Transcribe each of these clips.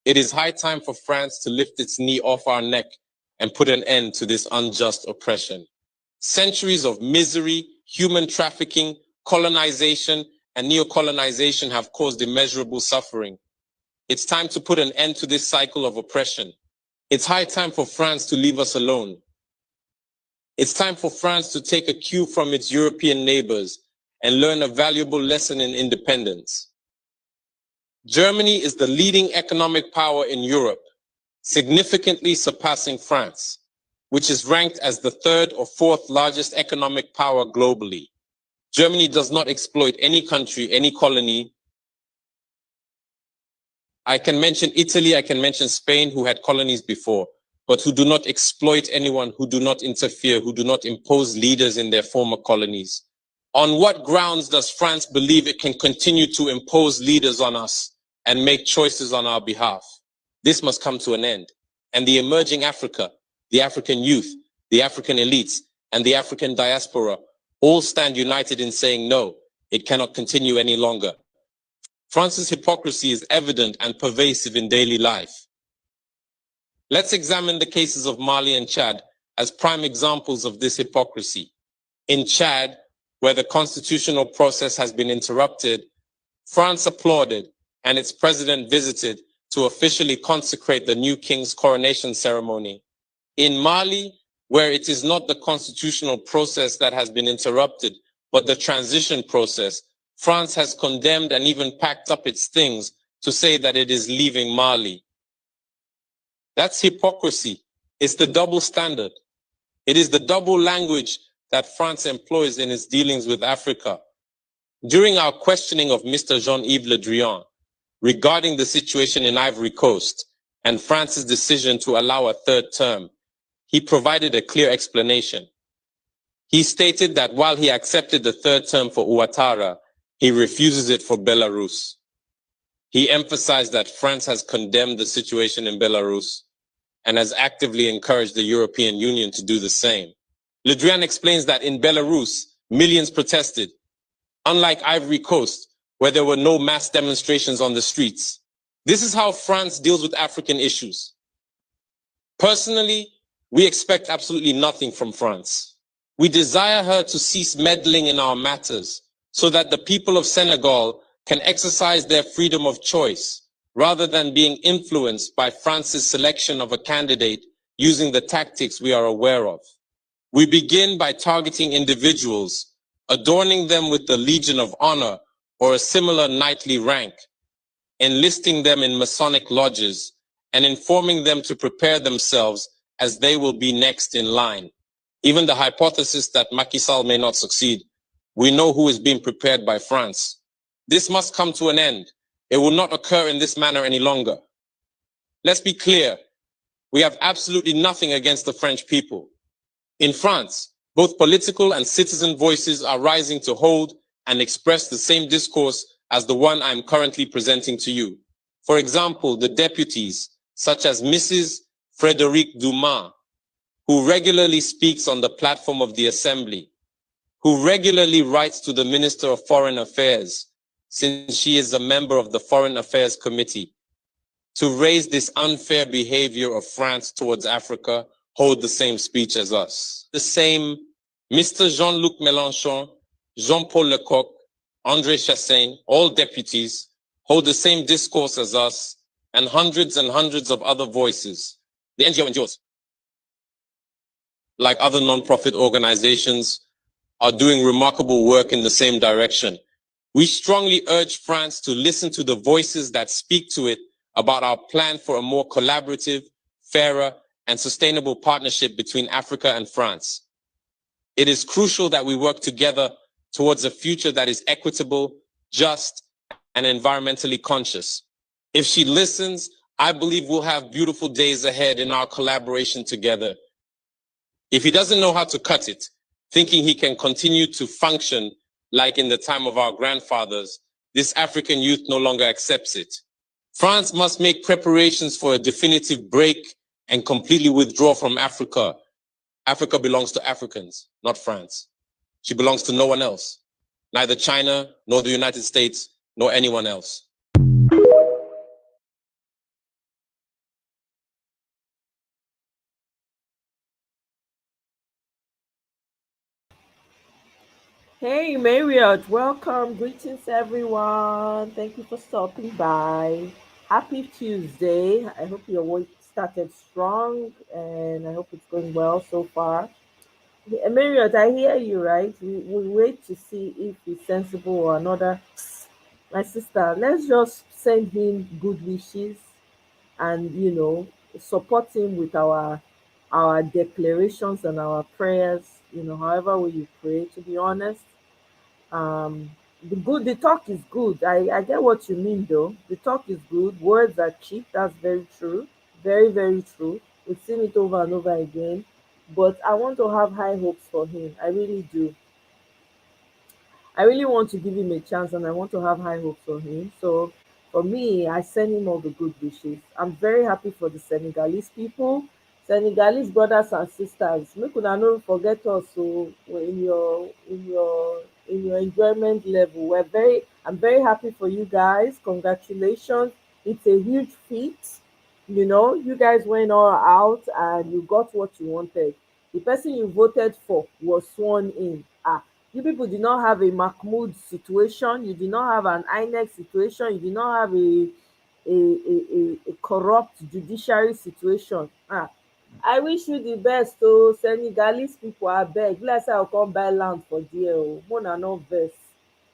It is high time for France to lift its knee off our neck and put an end to this unjust oppression. Centuries of misery, human trafficking, colonization, and neocolonization have caused immeasurable suffering. It's time to put an end to this cycle of oppression. It's high time for France to leave us alone. It's time for France to take a cue from its European neighbors and learn a valuable lesson in independence. Germany is the leading economic power in Europe, significantly surpassing France, which is ranked as the third or fourth largest economic power globally. Germany does not exploit any country, any colony. I can mention Italy, I can mention Spain, who had colonies before, but who do not exploit anyone, who do not interfere, who do not impose leaders in their former colonies. On what grounds does France believe it can continue to impose leaders on us and make choices on our behalf? This must come to an end. And the emerging Africa, the African youth, the African elites, and the African diaspora all stand united in saying, no, it cannot continue any longer. France's hypocrisy is evident and pervasive in daily life. Let's examine the cases of Mali and Chad as prime examples of this hypocrisy. In Chad, where the constitutional process has been interrupted, France applauded and its president visited to officially consecrate the new king's coronation ceremony. In Mali, where it is not the constitutional process that has been interrupted, but the transition process, France has condemned and even packed up its things to say that it is leaving Mali. That's hypocrisy. It's the double standard. It is the double language that France employs in its dealings with Africa. During our questioning of Mr. Jean-Yves Le Drian regarding the situation in Ivory Coast and France's decision to allow a third term, he provided a clear explanation. He stated that while he accepted the third term for Ouattara, he refuses it for Belarus. He emphasized that France has condemned the situation in Belarus and has actively encouraged the European Union to do the same. Le Drian explains that in Belarus, millions protested, unlike Ivory Coast, where there were no mass demonstrations on the streets. This is how France deals with African issues. Personally, we expect absolutely nothing from France. We desire her to cease meddling in our matters so that the people of Senegal can exercise their freedom of choice rather than being influenced by France's selection of a candidate using the tactics we are aware of. We begin by targeting individuals, adorning them with the Legion of Honor or a similar knightly rank, enlisting them in Masonic lodges, and informing them to prepare themselves as they will be next in line. Even the hypothesis that Macky Sall may not succeed, we know who is being prepared by France. This must come to an end. It will not occur in this manner any longer. Let's be clear. We have absolutely nothing against the French people. In France, both political and citizen voices are rising to hold and express the same discourse as the one I'm currently presenting to you. For example, the deputies, such as Mrs. Frédérique Dumas, who regularly speaks on the platform of the Assembly, who regularly writes to the Minister of Foreign Affairs, since she is a member of the Foreign Affairs Committee, to raise this unfair behavior of France towards Africa, hold the same speech as us. The same Mr. Jean-Luc Mélenchon, Jean-Paul Lecoq, André Chassaigne, all deputies, hold the same discourse as us and hundreds of other voices. The NGOs, like other non-profit organizations, are doing remarkable work in the same direction. We strongly urge France to listen to the voices that speak to it about our plan for a more collaborative, fairer, and sustainable partnership between Africa and France. It is crucial that we work together towards a future that is equitable, just, and environmentally conscious. If she listens, I believe we'll have beautiful days ahead in our collaboration together. If he doesn't know how to cut it, thinking he can continue to function like in the time of our grandfathers, this African youth no longer accepts it. France must make preparations for a definitive break and completely withdraw from Africa. Africa belongs to Africans, not France. She belongs to no one else, neither China, nor the United States, nor anyone else. Hey, Marriott, welcome. Greetings, everyone. Thank you for stopping by. Happy Tuesday. I hope your week started strong and I hope it's going well so far. Marriott, I hear you, right? We wait to see if he's sensible or another. My sister, let's just send him good wishes and, support him with our declarations and our prayers, however way you pray, to be honest. um the talk is good. I get what you mean, though. The talk is good, words are cheap. That's very true. Very, very true. We've seen it over and over again. But I want to have high hopes for him. I really do. I really want to give him a chance and I want to have high hopes for him. So for me, I send him all the good wishes. I'm very happy for the Senegalese people, Senegalese brothers and sisters. Make una no forget us. So in your enjoyment level. I'm very happy for you guys. Congratulations. It's a huge feat. You guys went all out and you got what you wanted. The person you voted for was sworn in. You people did not have a Mahmoud situation. You did not have an INEC situation. You did not have a corrupt judiciary situation. I wish you the best. Oh, Senegalese people, abeg. Like say I come buy land for there. Oh, una no vex.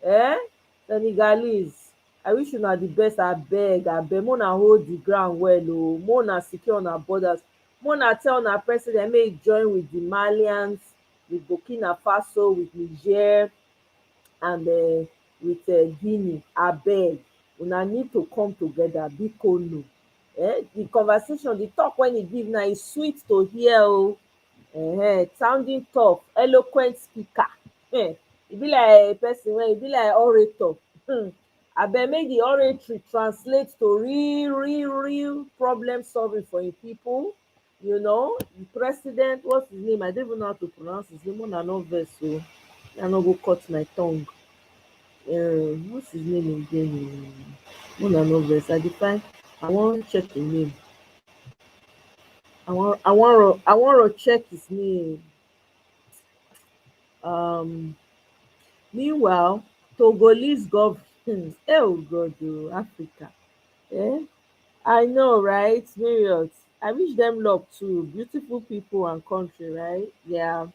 Eh? Senegalese, I wish una the best. Abeg, una hold the ground well. Oh, una secure una borders. Una tell una president make e join with the Malians, with Burkina Faso, with Niger, and with Guinea. Abeg, una need to come together. Biko no. The conversation, the talk when e give now, e sweet to hear. Oh, sounding tough, eloquent speaker. E be like person wey e be like orator. Abeg make the oratory translate to real problem solving for im people. The president, what's his name? I don't even know how to pronounce his name. Una no vex o. I no go cut my tongue. What's his name again? Una no vex. I dey find. I wan check him name. I wan check his name. um Meanwhile, Togolese government, oh God, oh, Africa. Eh? I know, right? Marriott. I wish them luck too. Beautiful people and country, right? Yeah.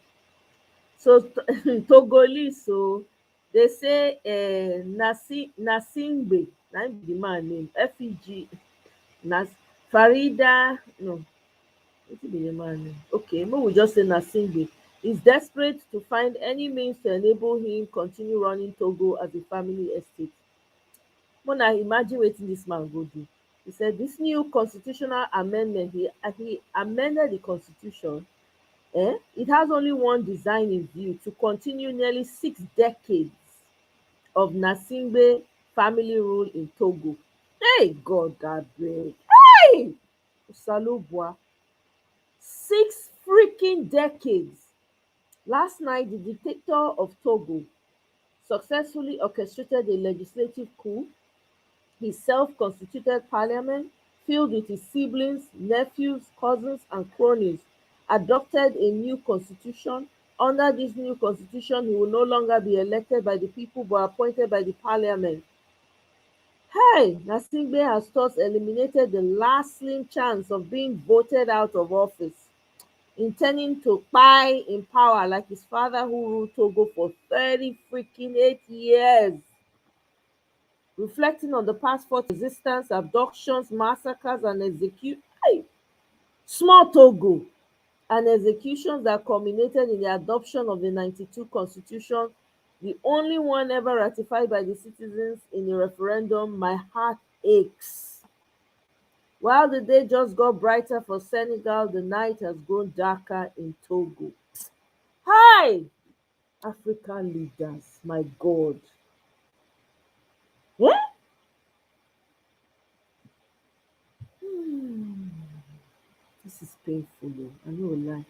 So Togolese, so they say Nasingbe, na im be the man name. FEG Nas Farida, no, wetin be the man name? Okay, make we just say Nasingbe is desperate to find any means to enable him continue running Togo as a family estate. Mona imagine wetin dis man go do. He said dis new constitutional amendment, he amended the constitution. It has only one design in view: to continue nearly 6 decades of Nasingbe family rule in Togo. Hey God abeg. Hey! Osalobua. 6 freaking decades. Last night, the dictator of Togo successfully orchestrated a legislative coup. His self-constituted parliament, filled with his siblings, nephews, cousins, and cronies, adopted a new constitution. Under this new constitution, he will no longer be elected by the people but appointed by the parliament. Hey, Nasingbe has thus eliminated the last slim chance of being voted out of office, intending to kpai in power like his father who ruled Togo for 30 freaking 8 years. Reflecting on the past 40 resistance, abductions, massacres, and executions, small Togo, and executions that culminated in the adoption of the 92 Constitution, the only one ever ratified by the citizens in a referendum. My heart aches. While the day just got brighter for Senegal, the night has grown darker in Togo. Hi! African leaders, my God. Eh? Hmm. This is painful, oh, I no lie.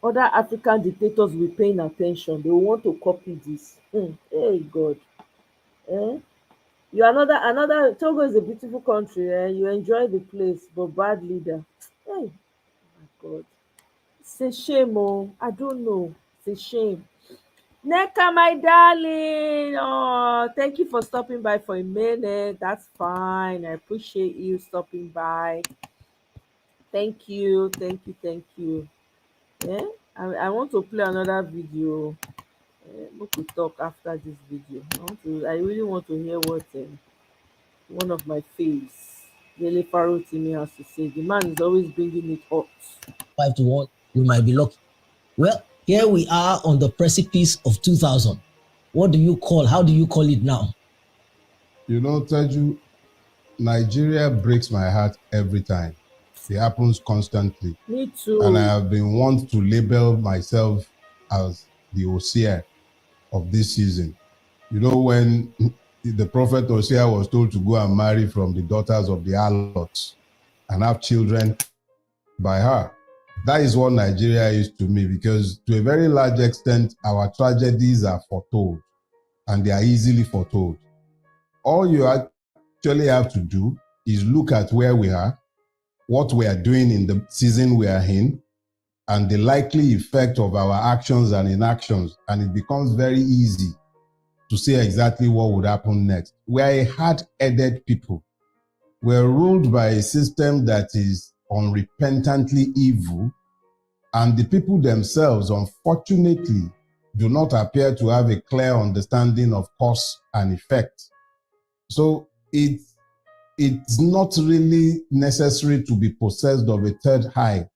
Other African dictators will be paying attention. They will want to copy this. Hey God. Eh? You another Togo is a beautiful country. You enjoy the place, but bad leader. Hey, my God. It's a shame, oh. I don't know. It's a shame. Neka, my darling. Oh, thank you for stopping by for a minute. That's fine. I appreciate you stopping by. Thank you. Thank you. Thank you. Yeah. I want to play another video. We could talk after this video. I really want to hear what one of my faves, Dele Farotimi, has to say. The man is always bringing it hot. 5-1, we might be lucky. Well, here we are on the precipice of 2000. How do you call it now? You know, Teju, Nigeria breaks my heart every time. It happens constantly. Me too. And I have been want to label myself as the Hosea of this season. You know, when the prophet Hosea was told to go and marry from the daughters of the harlots and have children by her. That is what Nigeria is to me, because to a very large extent, our tragedies are foretold, and they are easily foretold. All you actually have to do is look at where we are, what we are doing in the season we are in, and the likely effect of our actions and inactions, and it becomes very easy to say exactly what would happen next. We are a hard-headed people. We're ruled by a system that is unrepentantly evil, and the people themselves, unfortunately, do not appear to have a clear understanding of cause and effect. So it's not really necessary to be possessed of a third eye.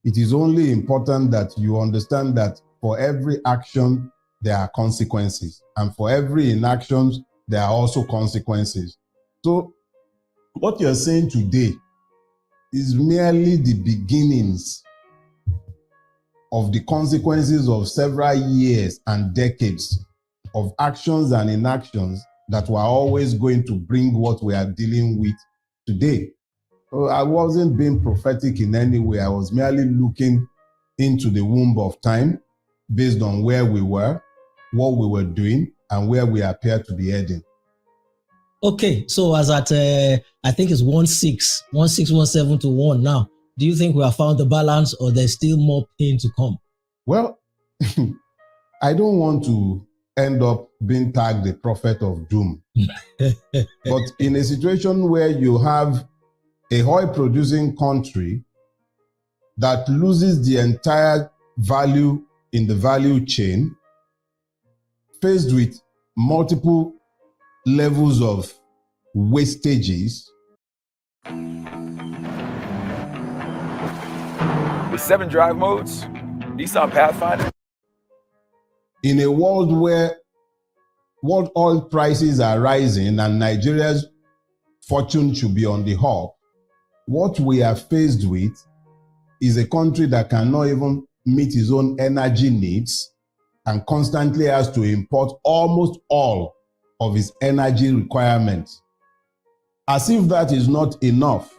It is only important that you understand that for every action, there are consequences. And for every inaction, there are also consequences. So what you're saying today is merely the beginnings of the consequences of several years and decades of actions and inactions that were always going to bring what we are dealing with today. So I wasn't being prophetic in any way. I was merely looking into the womb of time based on where we were, what we were doing, and where we appear to be heading. Okay, so as at, I think it's 1617 to 1 now. Do you think we have found the balance, or there's still more pain to come? Well, I don't want to end up being tagged the prophet of doom. But in a situation where you have a oil-producing country that loses the entire value in the value chain, faced with multiple levels of wastages. With 7 drive modes, Nissan Pathfinder. In a world where world oil prices are rising and Nigeria's fortune should be on the up, what we are faced with is a country that cannot even meet its own energy needs and constantly has to import almost all of its energy requirements. As if that is not enough,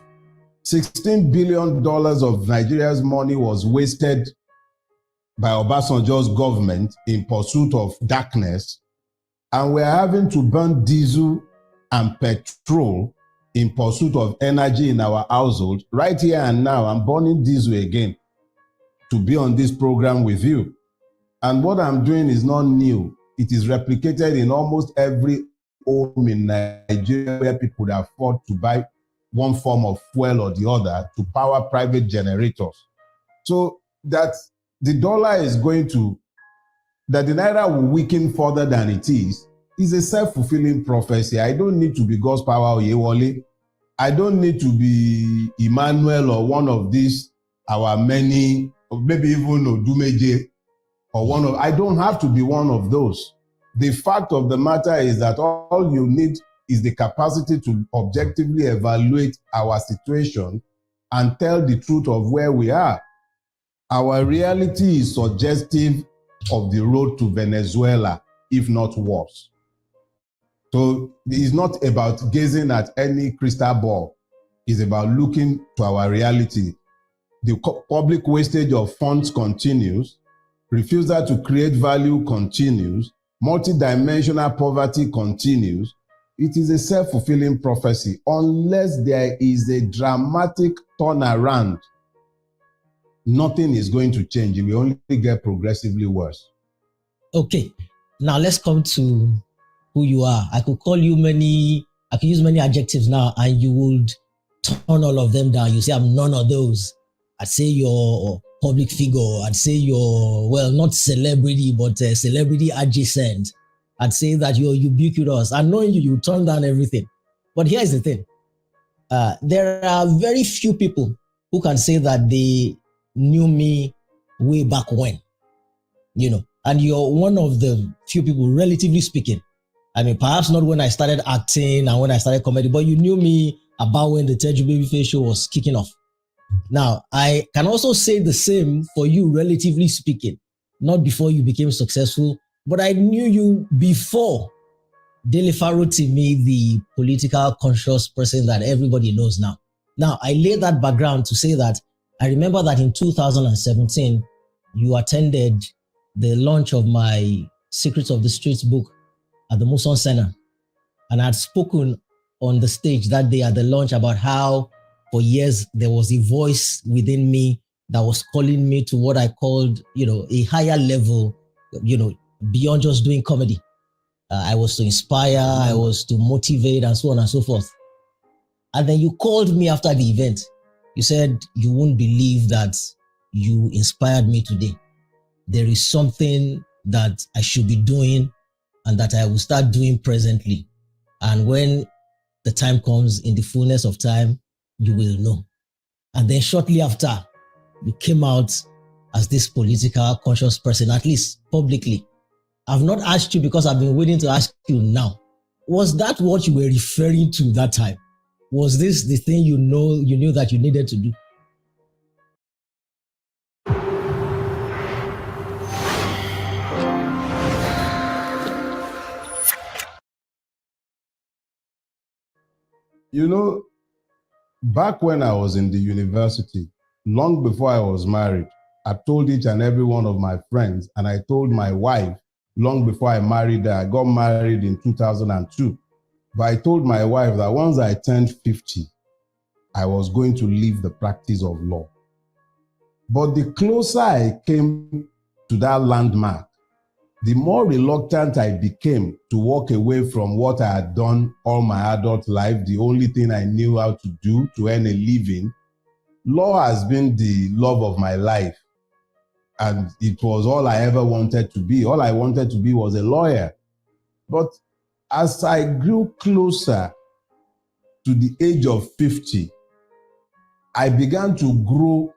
$16 billion of Nigeria's money was wasted by Obasanjo's government in pursuit of darkness, and we're having to burn diesel and petrol in pursuit of energy in our household. Right here and now, I'm burning diesel again to be on this program with you. And what I'm doing is not new. It is replicated in almost every home in Nigeria where people could afford to buy one form of fuel or the other to power private generators. So that the dollar is going to, that the naira will weaken further than it is a self-fulfilling prophecy. I don't need to be God's power Oyewole. I don't need to be Emmanuel or one of these, our many, or maybe even Odumeje, or one of, I don't have to be one of those. The fact of the matter is that all you need is the capacity to objectively evaluate our situation and tell the truth of where we are. Our reality is suggestive of the road to Venezuela, if not worse. So it's not about gazing at any crystal ball. It's about looking to our reality. The public wastage of funds continues. Refusal to create value continues. Multidimensional poverty continues. It is a self-fulfilling prophecy unless there is a dramatic turnaround nothing is going to change. It will only get progressively worse. Okay, now let's come to who you are. I could use many adjectives now, and you would turn all of them down. You say, I'm none of those. I'd say you're a public figure. I'd say you're, well, not celebrity, but celebrity adjacent. I'd say that you're ubiquitous. And knowing you turn down everything. But here's the thing. There are very few people who can say that they knew me way back when, and you're one of the few people, relatively speaking. I mean, perhaps not when I started acting and when I started comedy, but you knew me about when the Teju Babyface show was kicking off. Now, I can also say the same for you, relatively speaking, not before you became successful, but I knew you before Dele Farotimi, the political conscious person that everybody knows now. Now, I lay that background to say that I remember that in 2017, you attended the launch of my Secrets of the Streets book at the Muson Center. And I had spoken on the stage that day at the launch about how for years there was a voice within me that was calling me to what I called, a higher level, beyond just doing comedy. I was to inspire, I was to motivate, and so on and so forth. And then you called me after the event. You said, you won't believe that you inspired me today. There is something that I should be doing and that I will start doing presently. And when the time comes, in the fullness of time, you will know. And then shortly after, you came out as this political conscious person, at least publicly. I've not asked you because I've been waiting to ask you now. Was that what you were referring to that time? Was this the thing you knew that you needed to do? Back when I was in the university, long before I was married, I told each and every one of my friends, and I told my wife long before I married her. I got married in 2002. But I told my wife that once I turned 50, I was going to leave the practice of law. But the closer I came to that landmark, the more reluctant I became to walk away from what I had done all my adult life, the only thing I knew how to do to earn a living. Law has been the love of my life, and it was all I ever wanted to be. All I wanted to be was a lawyer. But as I grew closer to the age of 50, I began to grow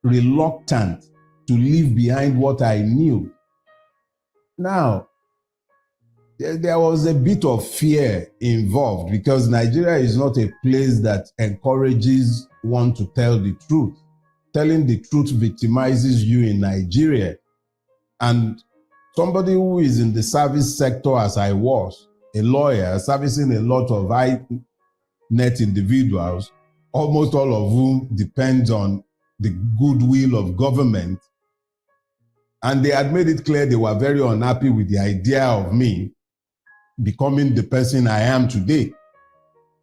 reluctant to leave behind what I knew. Now, there was a bit of fear involved because Nigeria is not a place that encourages one to tell the truth. Telling the truth victimizes you in Nigeria. And somebody who is in the service sector, as I was, a lawyer, servicing a lot of high net individuals, almost all of whom depend on the goodwill of government. And they had made it clear they were very unhappy with the idea of me becoming the person I am today.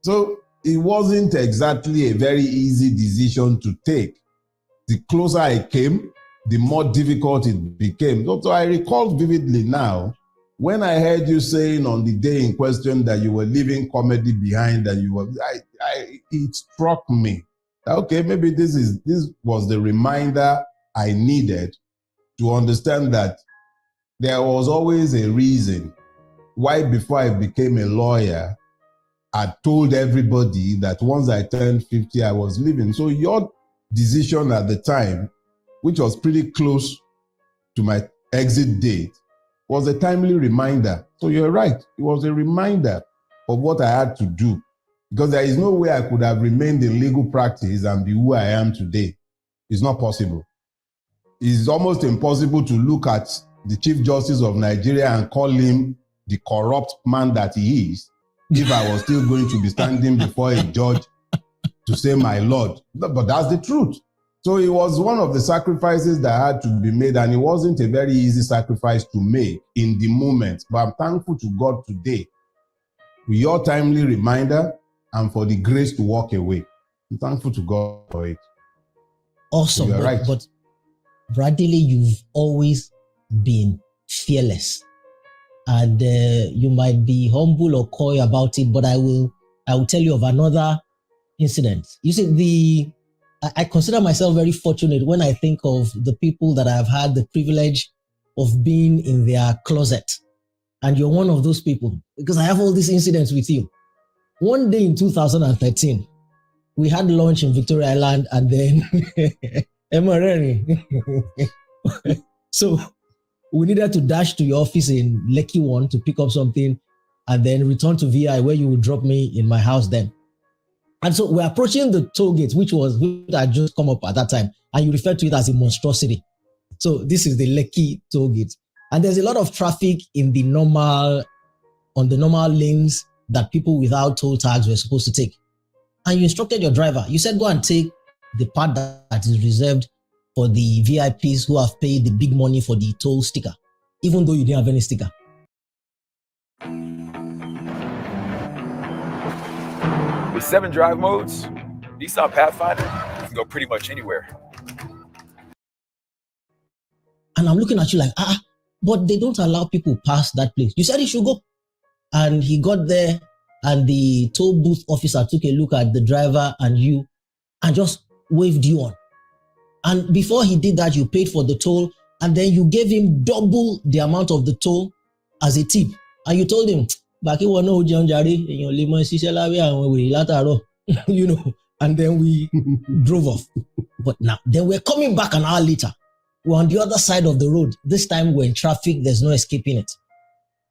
So it wasn't exactly a very easy decision to take. The closer I came, the more difficult it became. So I recall vividly now, when I heard you saying on the day in question that you were leaving comedy behind, that you were, it struck me that, okay, maybe this was the reminder I needed to understand that there was always a reason why before I became a lawyer, I told everybody that once I turned 50, I was leaving. So your decision at the time, which was pretty close to my exit date, was a timely reminder. So you're right. It was a reminder of what I had to do, because there is no way I could have remained in legal practice and be who I am today. It's not possible. It's almost impossible to look at the Chief Justice of Nigeria and call him the corrupt man that he is if I was still going to be standing before a judge to say, my Lord. But that's the truth. So it was one of the sacrifices that had to be made, and it wasn't a very easy sacrifice to make in the moment. But I'm thankful to God today for your timely reminder and for the grace to walk away. I'm thankful to God for it. awesome. You're right. But Bradley, you've always been fearless. And you might be humble or coy about it, but I will tell you of another incident. You see, I consider myself very fortunate when I think of the people that I've had the privilege of being in their closet. And you're one of those people, because I have all these incidents with you. One day in 2013, we had lunch in Victoria Island, and then so we needed to dash to your office in Lekki 1 to pick up something and then return to VI where you would drop me in my house then. And so we're approaching the toll gate, which had just come up at that time, and you referred to it as a monstrosity. So this is the Lekki toll gate. And there's a lot of traffic on the normal lanes that people without toll tags were supposed to take. And you instructed your driver. You said, go and take the part that is reserved for the VIPs who have paid the big money for the toll sticker, even though you didn't have any sticker. With 7 drive modes, Nissan Pathfinder can go pretty much anywhere. And I'm looking at you like, but they don't allow people past that place. You said he should go. And he got there, and the toll booth officer took a look at the driver and you and just waved you on. And before he did that, you paid for the toll, and then you gave him double the amount of the toll as a tip. And you told him, you know, and then we drove off. But now, then we're coming back an hour later. We're on the other side of the road. This time we're in traffic, there's no escaping it.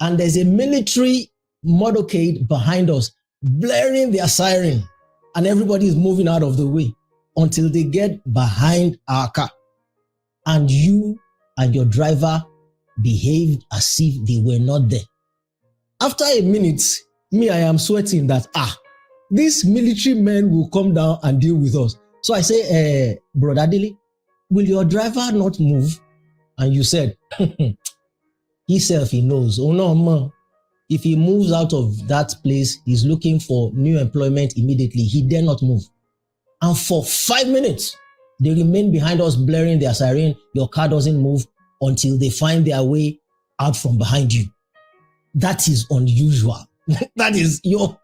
And there's a military motorcade behind us, blaring their siren, and everybody is moving out of the way until they get behind our car. And you and your driver behaved as if they were not there. After a minute, I am sweating that, these military men will come down and deal with us. So I say, Brother Dili, will your driver not move? And you said, he knows. Oh no, man. If he moves out of that place, he's looking for new employment immediately. He dare not move. And for 5 minutes, they remain behind us blaring their siren. Your car doesn't move until they find their way out from behind you. That is unusual. That is, you're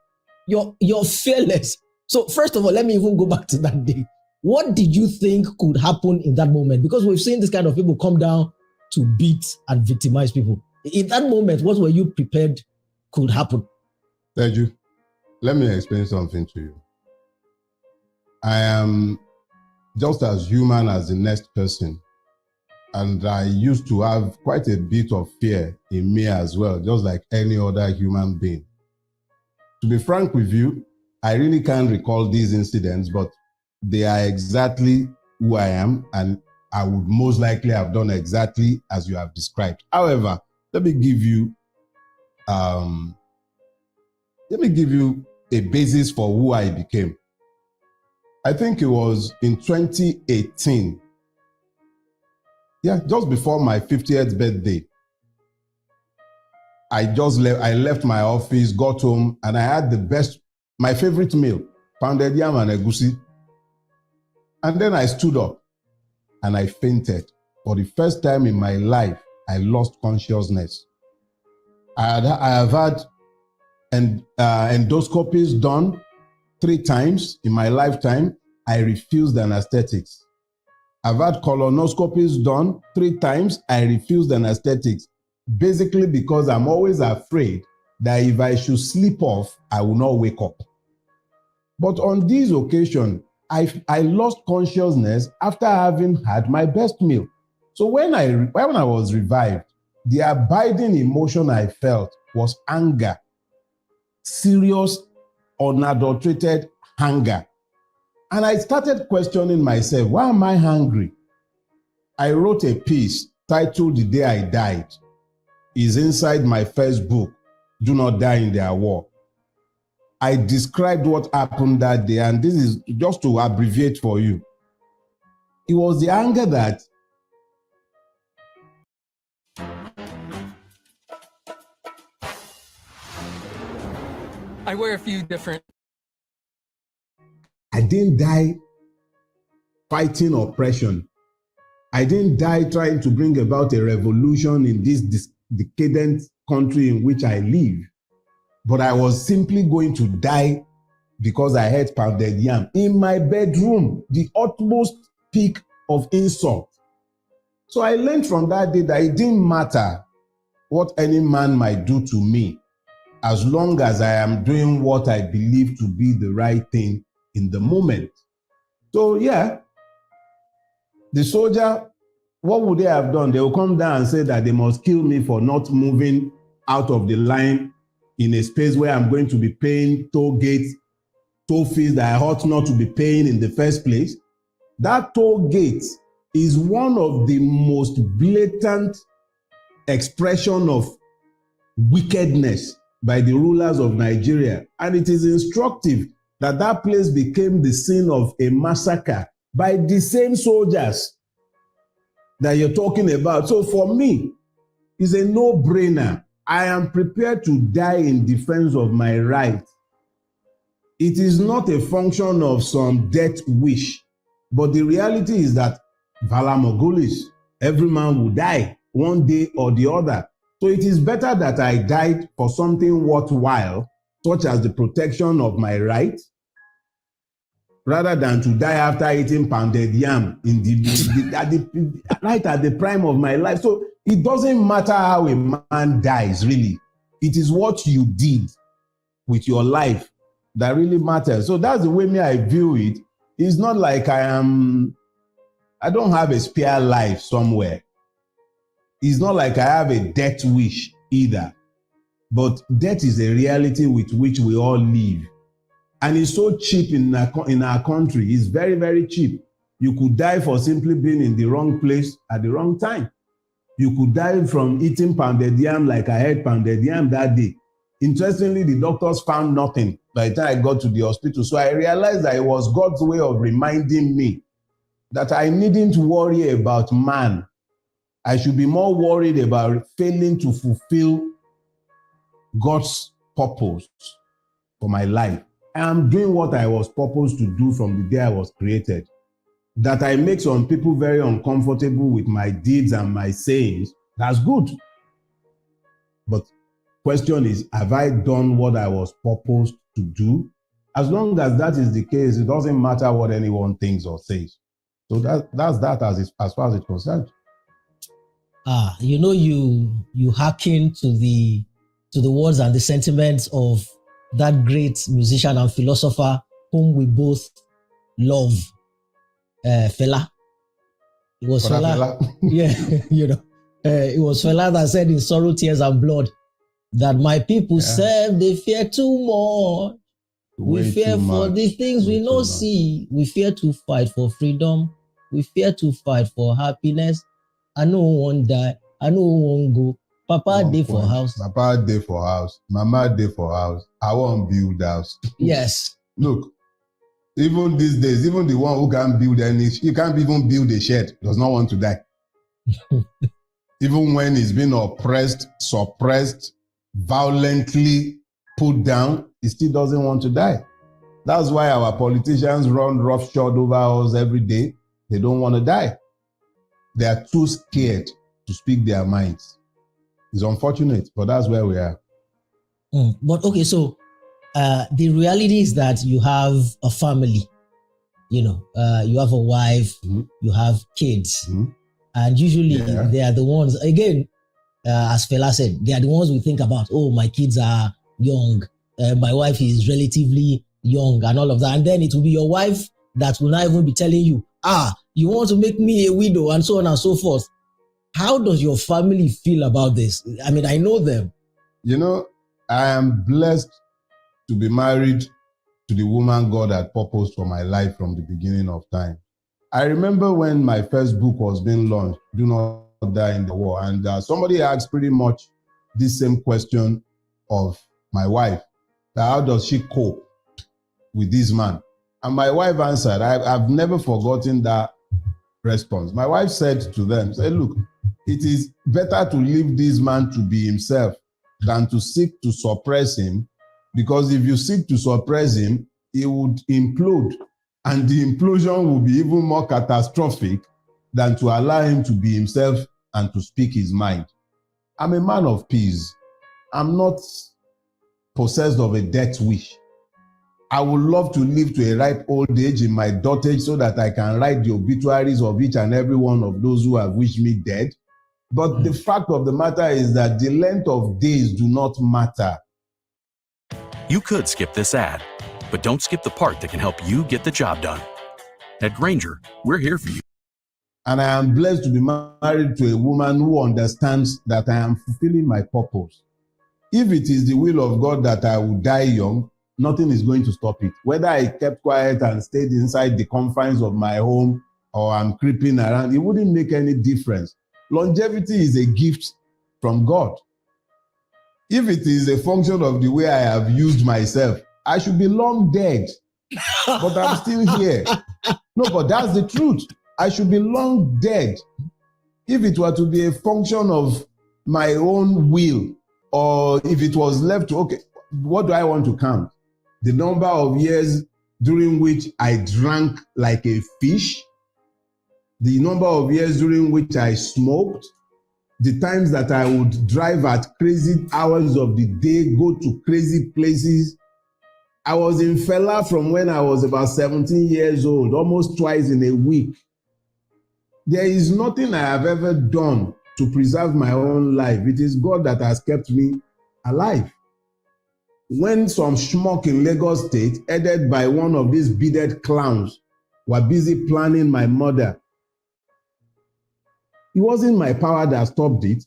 fearless. So first of all, let me even go back to that day. What did you think could happen in that moment? Because we've seen this kind of people come down to beat and victimize people. In that moment, what were you prepared could happen? Thank you. Let me explain something to you. I am just as human as the next person. And I used to have quite a bit of fear in me as well, just like any other human being. To be frank with you, I really can't recall these incidents, but they are exactly who I am, and I would most likely have done exactly as you have described. However, let me give you a basis for who I became. I think it was in 2018. Yeah, just before my 50th birthday. I left my office, got home, and I had my favorite meal, pounded yam and egusi. And then I stood up and I fainted. For the first time in my life, I lost consciousness. I have had endoscopies done 3 times in my lifetime. I refused anesthetics. I've had colonoscopies done 3 times. I refused anesthetics. Basically because I'm always afraid that if I should sleep off, I will not wake up. But on this occasion, I lost consciousness after having had my best meal. So when I was revived, the abiding emotion I felt was anger. Serious, unadulterated hunger. And I started questioning myself, why am I hungry? I wrote a piece titled The Day I Died. It's inside my first book, Do Not Die in Their War. I described what happened that day, and this is just to abbreviate for you. It was the anger that I wear a few different. I didn't die fighting oppression. I didn't die trying to bring about a revolution in this decadent country in which I live, but I was simply going to die because I had pounded yam in my bedroom, the utmost peak of insult. So I learned from that day that it didn't matter what any man might do to me, as long as I am doing what I believe to be the right thing in the moment. So yeah, the soldier, what would they have done? They will come down and say that they must kill me for not moving out of the line in a space where I'm going to be paying toll gates, toll fees that I ought not to be paying in the first place. That toll gate is one of the most blatant expression of wickedness by the rulers of Nigeria. And it is instructive that that place became the scene of a massacre by the same soldiers that you're talking about. So for me, it's a no-brainer. I am prepared to die in defense of my right. It is not a function of some death wish, but the reality is that Vala Mogulis, every man will die one day or the other. So it is better that I died for something worthwhile, such as the protection of my right, rather than to die after eating pounded yam right at the prime of my life. So it doesn't matter how a man dies, really. It is what you did with your life that really matters. So that's the way I view it. It's not like I don't have a spare life somewhere. It's not like I have a death wish either. But death is a reality with which we all live. And it's so cheap in our country. It's very, very cheap. You could die for simply being in the wrong place at the wrong time. You could die from eating pounded yam like I had pounded yam that day. Interestingly, the doctors found nothing by the time I got to the hospital. So I realized that it was God's way of reminding me that I needn't worry about man. I should be more worried about failing to fulfill God's purpose for my life. I am doing what I was purposed to do from the day I was created. That I make some people very uncomfortable with my deeds and my sayings, that's good. But question is, have I done what I was purposed to do? As long as that is the case, it doesn't matter what anyone thinks or says. So that's that as far as it's concerned. You hearken to the words and the sentiments of that great musician and philosopher whom we both love, Fela. It was Fela. Yeah, it was Fela that said in Sorrow, Tears and Blood that my people serve, they fear too much. We fear for the things we no see. We fear to fight for freedom. We fear to fight for happiness. I know one die. I know one go. Papa dey for house. Papa dey for house. Mama dey for house. I won't build house. Yes. Look, even these days, even the one who can't build he can't even build a shed, does not want to die. Even when he's been oppressed, suppressed, violently put down, he still doesn't want to die. That's why our politicians run roughshod over us every day. They don't want to die. They are too scared to speak their minds. It's unfortunate, but that's where we are. But okay, so the reality is that you have a family, you have a wife, you have kids, and usually they are the ones, again, as Fela said, they are the ones we think about. Oh, my kids are young, my wife is relatively young and all of that. And then it will be your wife that will not even be telling you, you want to make me a widow and so on and so forth. How does your family feel about this? I mean, I know them. I am blessed to be married to the woman God had purposed for my life from the beginning of time. I remember when my first book was being launched, Do Not Die in the War, and somebody asked pretty much this same question of my wife, how does she cope with this man? And my wife answered, I've never forgotten that response. My wife said to them, look, it is better to leave this man to be himself than to seek to suppress him, because if you seek to suppress him, he would implode And the implosion will be even more catastrophic than to allow him to be himself and to speak his mind. I'm a man of peace. I'm not possessed of a death wish. I would love to live to a ripe old age in my dotage so that I can write the obituaries of each and every one of those who have wished me dead. But the fact of the matter is that the length of days do not matter. You could skip this ad, but don't skip the part that can help you get the job done. At Grainger, we're here for you. And I am blessed to be married to a woman who understands that I am fulfilling my purpose. If it is the will of God that I will die young, nothing is going to stop it. Whether I kept quiet and stayed inside the confines of my home or I'm creeping around, it wouldn't make any difference. Longevity is a gift from God. If it is a function of the way I have used myself, I should be long dead, but I'm still here. No, but that's the truth. I should be long dead. If it were to be a function of my own will, or if it was left to, okay, what do I want to count? The number of years during which I drank like a fish, the number of years during which I smoked, the times that I would drive at crazy hours of the day, go to crazy places. I was in Fela from when I was about 17 years old, almost twice in a week. There is nothing I have ever done to preserve my own life. It is God that has kept me alive. When some schmuck in Lagos State, headed by one of these bearded clowns, were busy planning my murder, it wasn't my power that stopped it.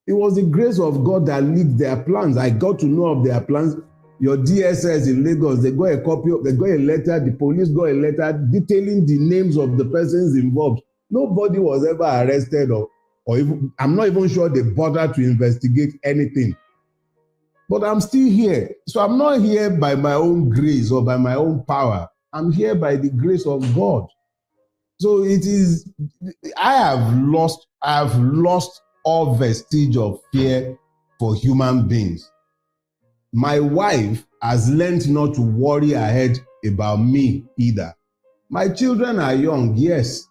It was the grace of God that led their plans. I got to know of their plans. Your DSS in Lagos, they got a letter, the police got a letter detailing the names of the persons involved. Nobody was ever arrested or even, I'm not even sure they bothered to investigate anything. But I'm still here. So I'm not here by my own grace or by my own power. I'm here by the grace of God. So it is, I have lost all vestige of fear for human beings. My wife has learned not to worry ahead about me either. My children are young, yes.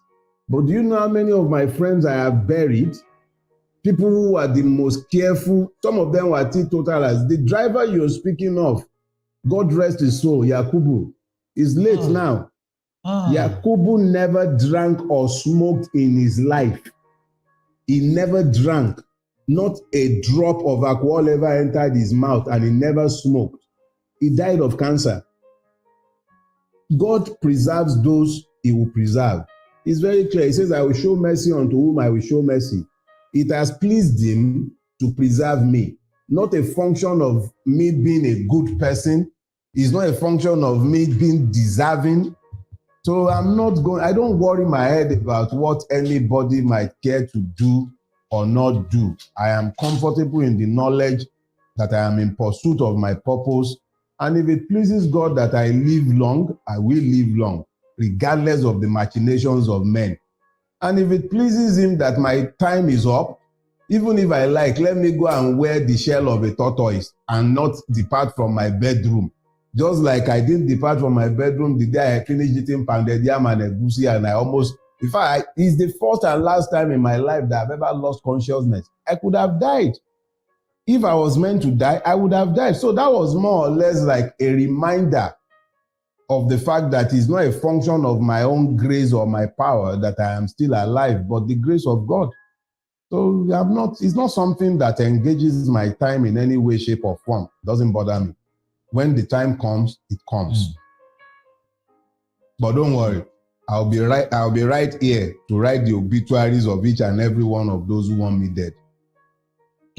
But do you know how many of my friends I have buried? People who are the most careful, some of them were teetotalers. The driver you're speaking of, God rest his soul, Yakubu, is late now. Yakubu never drank or smoked in his life. He never drank. Not a drop of alcohol ever entered his mouth, and he never smoked. He died of cancer. God preserves those he will preserve. It's very clear. He says, I will show mercy unto whom I will show mercy. It has pleased him to preserve me. Not a function of me being a good person. It's not a function of me being deserving. So I don't worry my head about what anybody might care to do or not do. I am comfortable in the knowledge that I am in pursuit of my purpose. And if it pleases God that I live long, I will live long, regardless of the machinations of men. And if it pleases him that my time is up, even if I like, let me go and wear the shell of a tortoise and not depart from my bedroom. Just like I didn't depart from my bedroom the day I finished eating pounded yam and egusi, and I almost, in fact, it's the first and last time in my life that I've ever lost consciousness. I could have died. If I was meant to die, I would have died. So that was more or less like a reminder of the fact that it's not a function of my own grace or my power that I am still alive, but the grace of God. So it's not something that engages my time in any way, shape, or form. It doesn't bother me. When the time comes, it comes. But don't worry, I'll be right here to write the obituaries of each and every one of those who want me dead.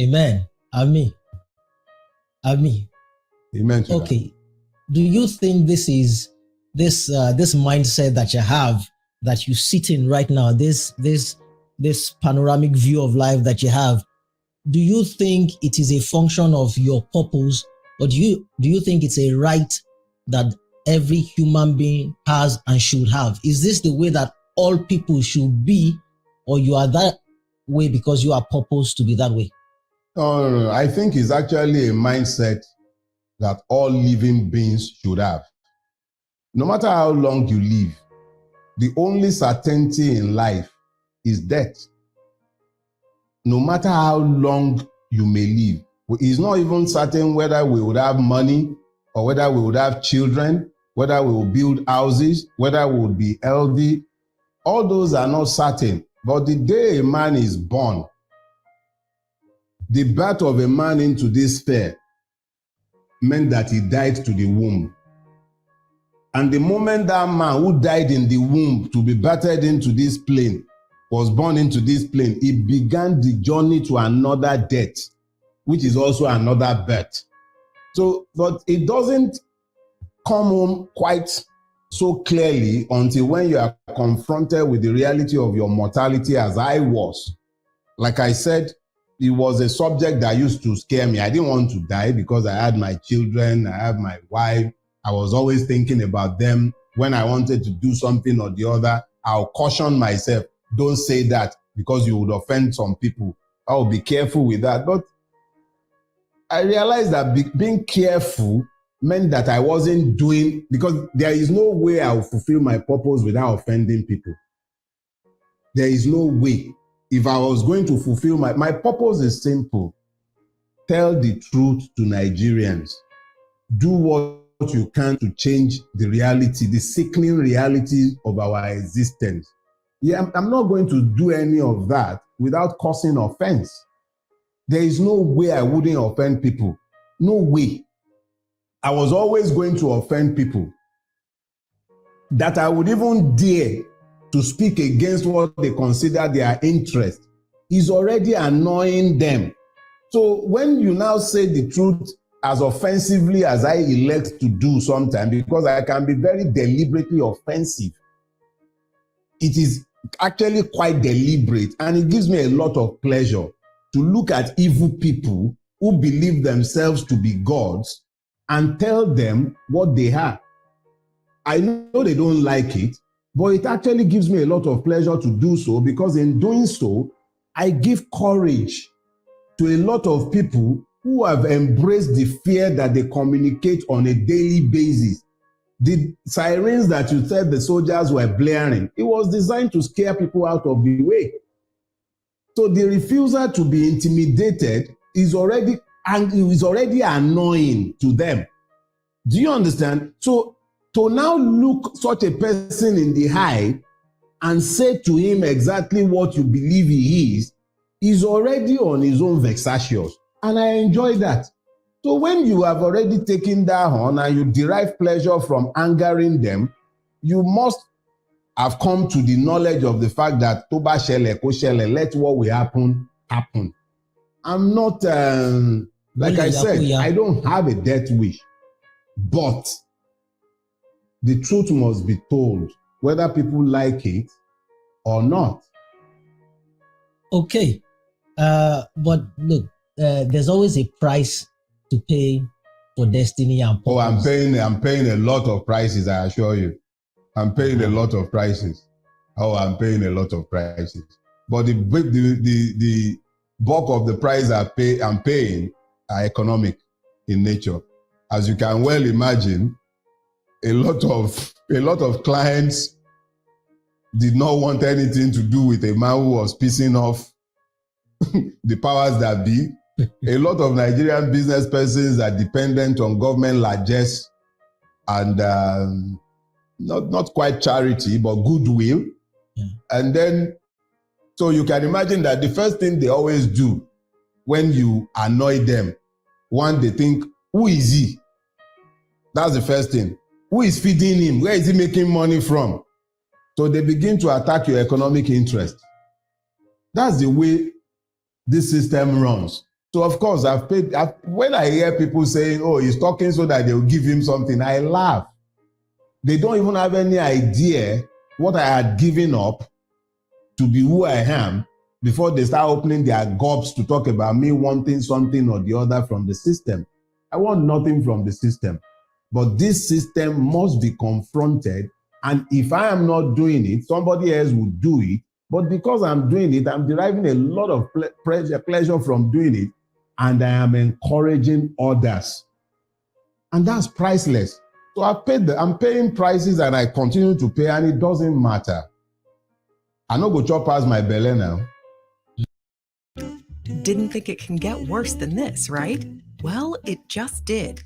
Amen. Amen. Amen. Okay. Do you think this is this mindset that you have, that you sit in right now, this panoramic view of life that you have? Do you think it is a function of your purpose, or do you think it's a right that every human being has and should have? Is this the way that all people should be, or you are that way because you are purposed to be that way? No. I think it's actually a mindset that all living beings should have. No matter how long you live, the only certainty in life is death. No matter how long you may live, it's not even certain whether we would have money or whether we would have children, whether we will build houses, whether we would be healthy. All those are not certain. But the day a man is born, the birth of a man into this sphere meant that he died to the womb. And the moment that man who died in the womb to be birthed into this plane was born into this plane, it began the journey to another death, which is also another birth. So, but it doesn't come home quite so clearly until when you are confronted with the reality of your mortality, as I was. Like I said, it was a subject that used to scare me. I didn't want to die because I had my children, I have my wife. I was always thinking about them. When I wanted to do something or the other, I'll caution myself, don't say that because you would offend some people. I'll be careful with that. But I realized that being careful meant that I wasn't doing, because there is no way I will fulfill my purpose without offending people. There is no way. If I was going to fulfill my purpose is simple. Tell the truth to Nigerians. Do what you can to change the reality, the sickening reality of our existence. Yeah, I'm not going to do any of that without causing offense. There is no way I wouldn't offend people. No way. I was always going to offend people. That I would even dare to speak against what they consider their interest is already annoying them. So when you now say the truth as offensively as I elect to do sometimes, because I can be very deliberately offensive, it is actually quite deliberate, and it gives me a lot of pleasure to look at evil people who believe themselves to be gods and tell them what they are. I know they don't like it, but it actually gives me a lot of pleasure to do so, because in doing so, I give courage to a lot of people who have embraced the fear that they communicate on a daily basis. The sirens that you said the soldiers were blaring, it was designed to scare people out of the way. So the refusal to be intimidated is already annoying to them. Do you understand? So to now look such a person in the eye and say to him exactly what you believe he is already on his own vexatious. And I enjoy that. So when you have already taken that on and you derive pleasure from angering them, you must have come to the knowledge of the fact that Toba Shele, Koshele, let what will happen, happen. I'm not, like I said, I don't have a death wish. But the truth must be told, whether people like it or not. Okay. But look, there's always a price to pay for destiny and purpose. Oh, I'm paying a lot of prices, I assure you. I'm paying a lot of prices. Oh, I'm paying a lot of prices. But the bulk of the price I'm paying are economic in nature. As you can well imagine, a lot of clients did not want anything to do with a man who was pissing off the powers that be. A lot of Nigerian business persons are dependent on government largesse and not quite charity, but goodwill. Yeah. And then, so you can imagine that the first thing they always do when you annoy them, one, they think, who is he? That's the first thing. Who is feeding him? Where is he making money from? So they begin to attack your economic interest. That's the way this system runs. So of course, when I hear people saying, oh, he's talking so that they'll give him something, I laugh. They don't even have any idea what I had given up to be who I am before they start opening their gobs to talk about me wanting something or the other from the system. I want nothing from the system. But this system must be confronted. And if I am not doing it, somebody else will do it. But because I'm doing it, I'm deriving a lot of pleasure from doing it. And I am encouraging others. And that's priceless. So I'm paying prices and I continue to pay, and it doesn't matter. I no go chop past my belly now. Didn't think it can get worse than this, right? Well, it just did.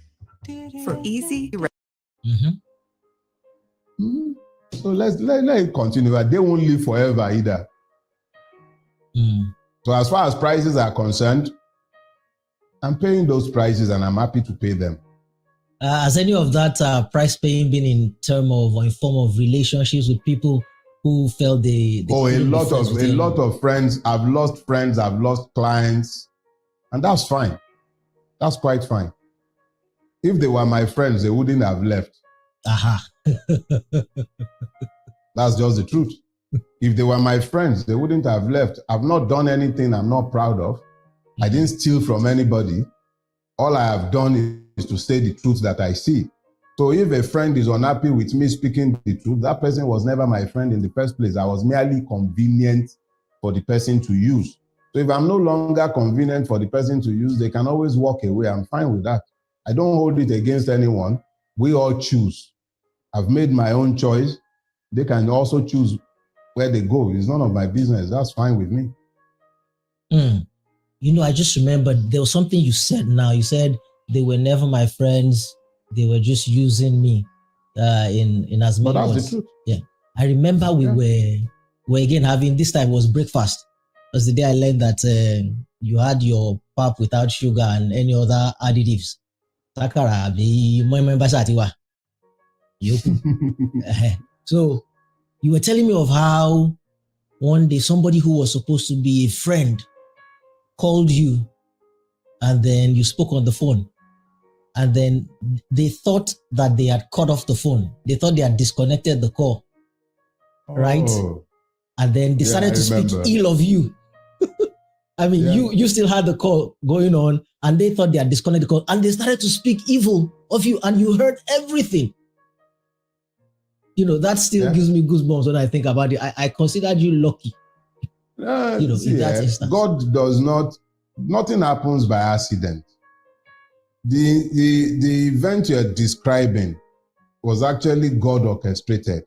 For easy. So let it continue. They won't live forever either. So as far as prices are concerned, I'm paying those prices and I'm happy to pay them. Has any of that price paying been in term of or in form of relationships with people who felt they a lot of friends. I've lost friends, I've lost clients, and that's fine. That's quite fine. If they were my friends, they wouldn't have left. That's just the truth. If they were my friends, they wouldn't have left. I've not done anything I'm not proud of. I didn't steal from anybody. All I have done is to say the truth that I see. So if a friend is unhappy with me speaking the truth, that person was never my friend in the first place. I was merely convenient for the person to use. So if I'm no longer convenient for the person to use, they can always walk away. I'm fine with that. I don't hold it against anyone. We all choose. I've made my own choice. They can also choose where they go. It's none of my business. That's fine with me. You know, I just remembered there was something you said now. You said they were never my friends. They were just using me in as many words. That's the truth. Yeah. I remember we were again having, this time was breakfast. It was the day I learned that you had your pap without sugar and any other additives. Takara, so you were telling me of how one day somebody who was supposed to be a friend called you and then you spoke on the phone and then they thought that they had cut off the phone. They thought they had disconnected the call, right? And then decided to speak ill of you. I mean, you still had the call going on and they thought they had disconnected the call and they started to speak evil of you and you heard everything. You know, that still gives me goosebumps when I think about it. I considered you lucky. In that instance. God does not, nothing happens by accident. The event you're describing was actually God orchestrated.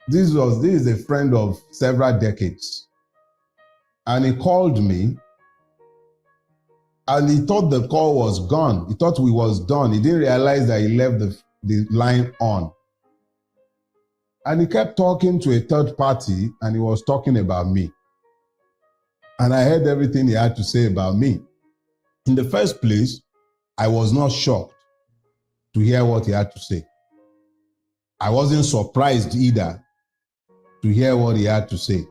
This is a friend of several decades. And he called me and he thought the call was gone. He thought we was done. He didn't realize that he left the line on. And he kept talking to a third party and he was talking about me. And I heard everything he had to say about me. In the first place, I was not shocked to hear what he had to say. I wasn't surprised either to hear what he had to say.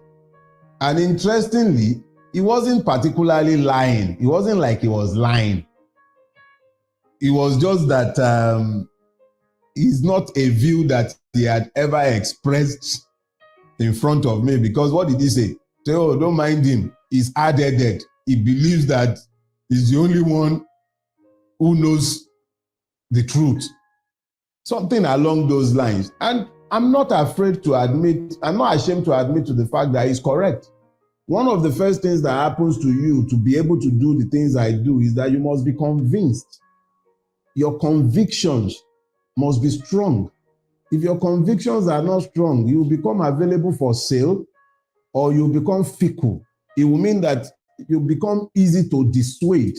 And interestingly, he wasn't particularly lying. It wasn't like he was lying. It was just that it's not a view that he had ever expressed in front of me. Because what did he say? Say, oh, don't mind him. He's hard-headed. He believes that he's the only one who knows the truth. Something along those lines. And I'm not afraid to admit, I'm not ashamed to admit to the fact that he's correct. One of the first things that happens to you to be able to do the things I do is that you must be convinced. Your convictions must be strong. If your convictions are not strong, you become available for sale or you become fickle. It will mean that you become easy to dissuade.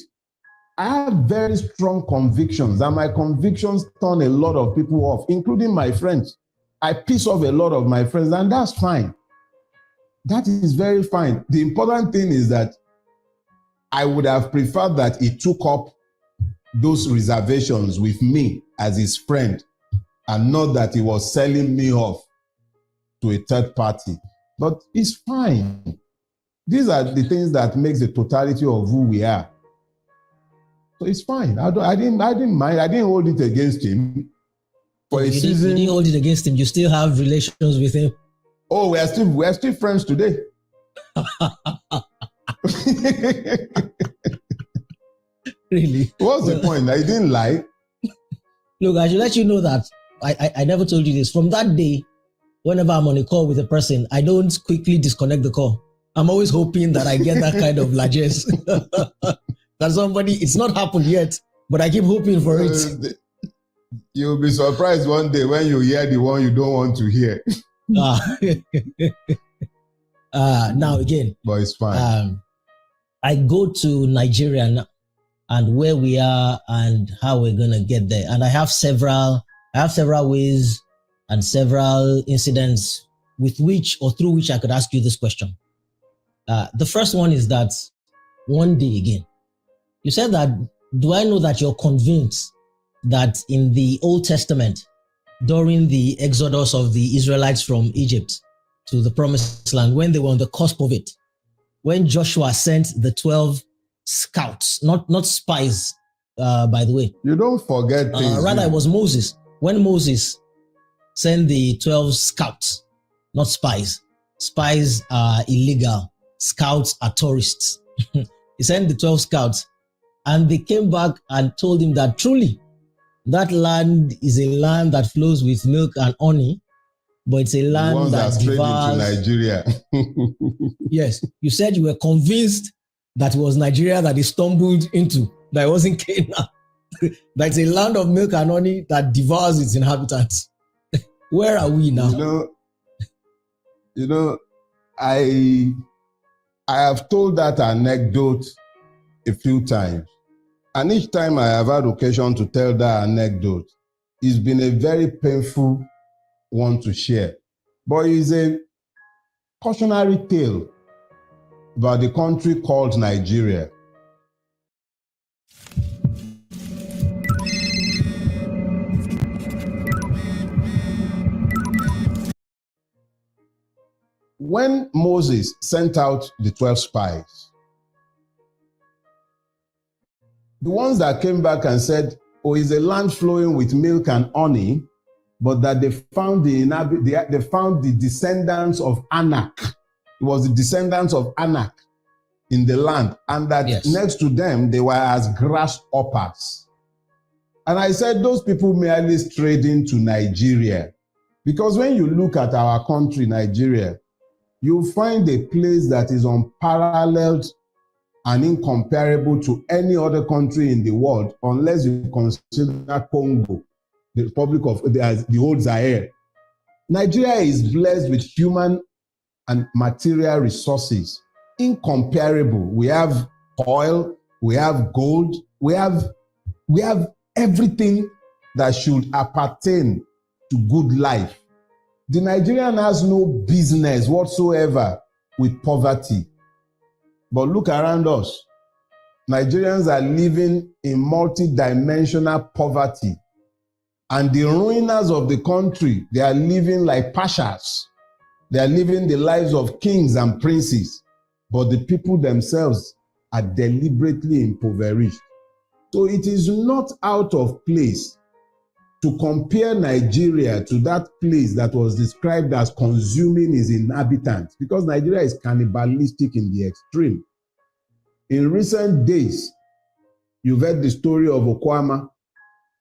I have very strong convictions and my convictions turn a lot of people off, including my friends. I piss off a lot of my friends and that's fine. That is very fine. The important thing is that I would have preferred that he took up those reservations with me as his friend and not that he was selling me off to a third party. But it's fine. These are the things that makes the totality of who we are. So it's fine. I didn't mind. I didn't hold it against him. For a season. You didn't hold it against him. You still have relations with him. Oh, we're still friends today. Really? What's the point? I didn't lie. Look, I should let you know that I never told you this. From that day, whenever I'm on a call with a person, I don't quickly disconnect the call. I'm always hoping that I get that kind of largesse. That somebody, it's not happened yet, but I keep hoping for it. You'll be surprised one day when you hear the one you don't want to hear. Now again, but it's fine. I go to Nigeria now, and where we are and how we're gonna get there. And I have several ways and several incidents with which or through which I could ask you this question. The first one is that one day again, you said that, do I know that you're convinced that in the Old Testament, during the exodus of the Israelites from Egypt to the promised land, when they were on the cusp of it, when Joshua sent the 12 scouts, not spies, by the way. You don't forget things. Rather, it was Moses. When Moses sent the 12 scouts, not spies. Spies are illegal. Scouts are tourists. He sent the 12 scouts, and they came back and told him that truly, that land is a land that flows with milk and honey, but it's a land that devours. Nigeria. Yes, you said you were convinced that it was Nigeria that he stumbled into, that it wasn't Canaan. That it's a land of milk and honey that devours its inhabitants. Where are we now? You know, I have told that anecdote a few times. And each time I have had occasion to tell that anecdote, it's been a very painful one to share. But it's a cautionary tale about the country called Nigeria. When Moses sent out the 12 spies, the ones that came back and said, oh, it's a land flowing with milk and honey, but that they found the descendants of Anak. It was the descendants of Anak in the land, and that next to them, they were as grasshoppers. And I said, those people merely strayed into Nigeria. Because when you look at our country, Nigeria, you'll find a place that is unparalleled and incomparable to any other country in the world, unless you consider Congo, the Republic of the old Zaire. Nigeria is blessed with human and material resources, incomparable. We have oil, we have gold, we have everything that should appertain to good life. The Nigerian has no business whatsoever with poverty. But look around us. Nigerians are living in multi-dimensional poverty. And the ruiners of the country, they are living like pashas. They are living the lives of kings and princes. But the people themselves are deliberately impoverished. So it is not out of place to compare Nigeria to that place that was described as consuming its inhabitants, because Nigeria is cannibalistic in the extreme. In recent days, you've heard the story of Okwama,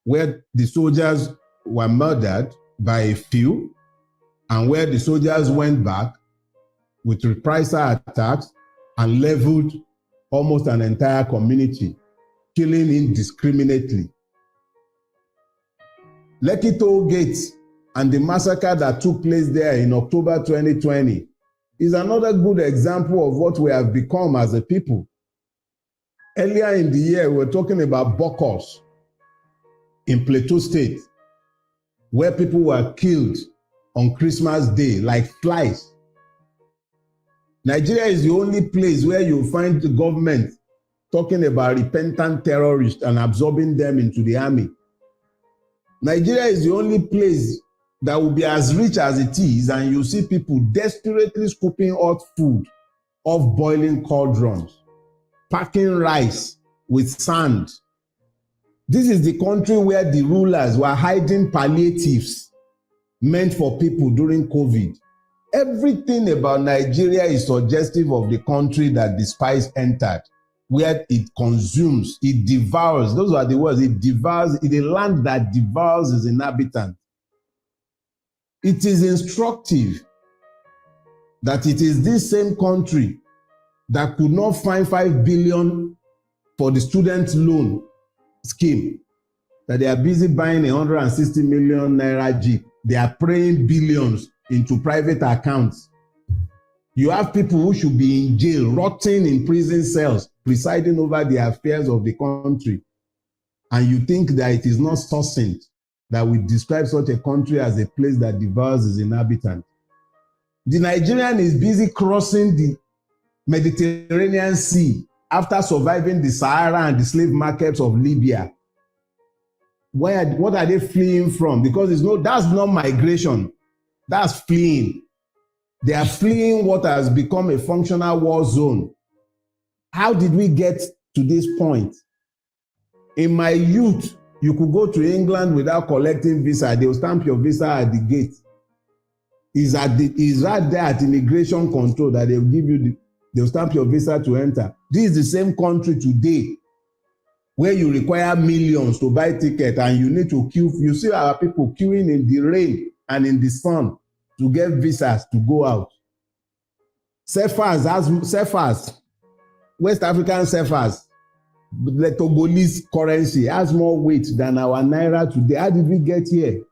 where the soldiers were murdered by a few, and where the soldiers went back with reprisal attacks and leveled almost an entire community, killing indiscriminately. Lekki Toll Gate and the massacre that took place there in October 2020 is another good example of what we have become as a people. Earlier in the year, we were talking about Bokos in Plateau State, where people were killed on Christmas Day like flies. Nigeria is the only place where you find the government talking about repentant terrorists and absorbing them into the army. Nigeria is the only place that will be as rich as it is, and you see people desperately scooping hot food off boiling cauldrons, packing rice with sand. This is the country where the rulers were hiding palliatives meant for people during COVID. Everything about Nigeria is suggestive of the country that the spies entered, where it consumes, it devours. Those are the words. It devours. It's a land that devours its inhabitants. It is instructive that it is this same country that could not find 5 billion for the student loan scheme. that they are busy buying 160 million naira Jeep. They are praying billions into private accounts. You have people who should be in jail, rotting in prison cells, presiding over the affairs of the country. And you think that it is not succinct that we describe such a country as a place that devours its inhabitants. The Nigerian is busy crossing the Mediterranean Sea after surviving the Sahara and the slave markets of Libya. What are they fleeing from? Because that's not migration. That's fleeing. They are fleeing what has become a functional war zone. How did we get to this point? In my youth, you could go to England without collecting visa. They will stamp your visa at the gate. It's right there at immigration control that they'll stamp your visa to enter. This is the same country today where you require millions to buy ticket and you need to queue. You see our people queuing in the rain and in the sun to get visas to go out. Cephas, West African Cephas, the Togolese currency has more weight than our naira today. How did we get here?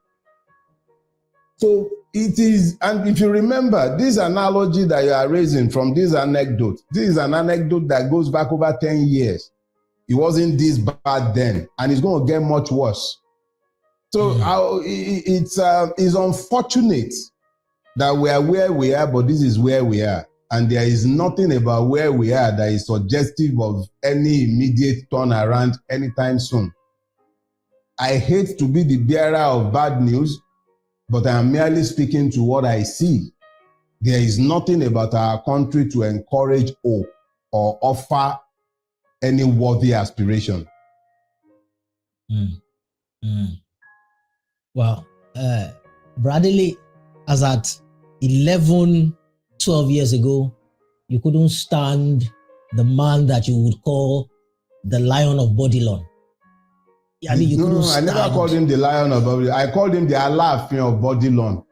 So it is, and if you remember, this analogy that you are raising from this is an anecdote that goes back over 10 years. It wasn't this bad then, and it's going to get much worse. So it's unfortunate that we are where we are, but this is where we are. And there is nothing about where we are that is suggestive of any immediate turnaround anytime soon. I hate to be the bearer of bad news, but I am merely speaking to what I see. There is nothing about our country to encourage hope or offer any worthy aspiration. Well, Bradley, as at 11, 12 years ago, you couldn't stand the man that you would call the Lion of Bodilon. I mean, I never called him the Lion of Bodilon. I called him the Alaafin of Bodilon.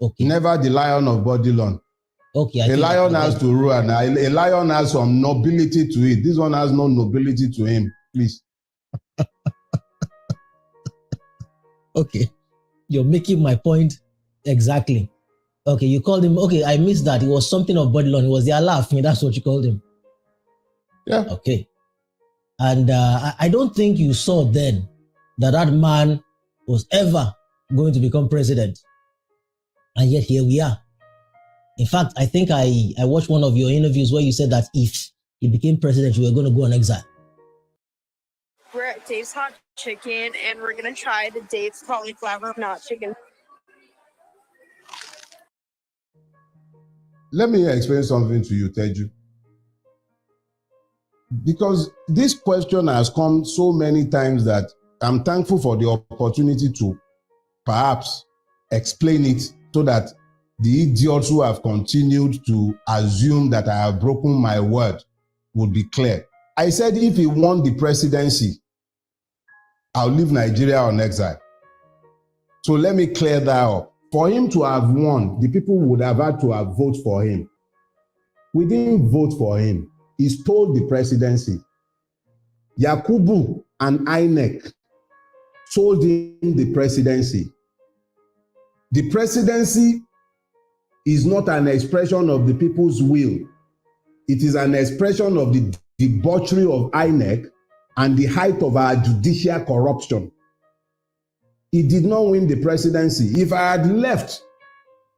Okay. Never the Lion of Bodilon. Okay. A lion has to rule, and a lion has some nobility to it. This one has no nobility to him. Please. Okay. You're making my point exactly. Okay, you called him. Okay, I missed that. It was something of Bodilon. It was the Alaafin. That's what you called him. Yeah. Okay. And I don't think you saw then that man was ever going to become president. And yet here we are. In fact, I think I watched one of your interviews where you said that if he became president, you were going to go on exile. We're at Dave's Hot Chicken, and we're going to try the Dave's Cauliflower Not Chicken. Let me explain something to you, Teju. Because this question has come so many times that I'm thankful for the opportunity to perhaps explain it so that the idiots who have continued to assume that I have broken my word would be clear. I said if he won the presidency, I'll leave Nigeria on exile. So let me clear that up. For him to have won, the people would have had to have voted for him. We didn't vote for him. He stole the presidency. Yakubu and INEC sold him the presidency. The presidency is not an expression of the people's will. It is an expression of the debauchery of INEC and the height of our judicial corruption. He did not win the presidency. If I had left,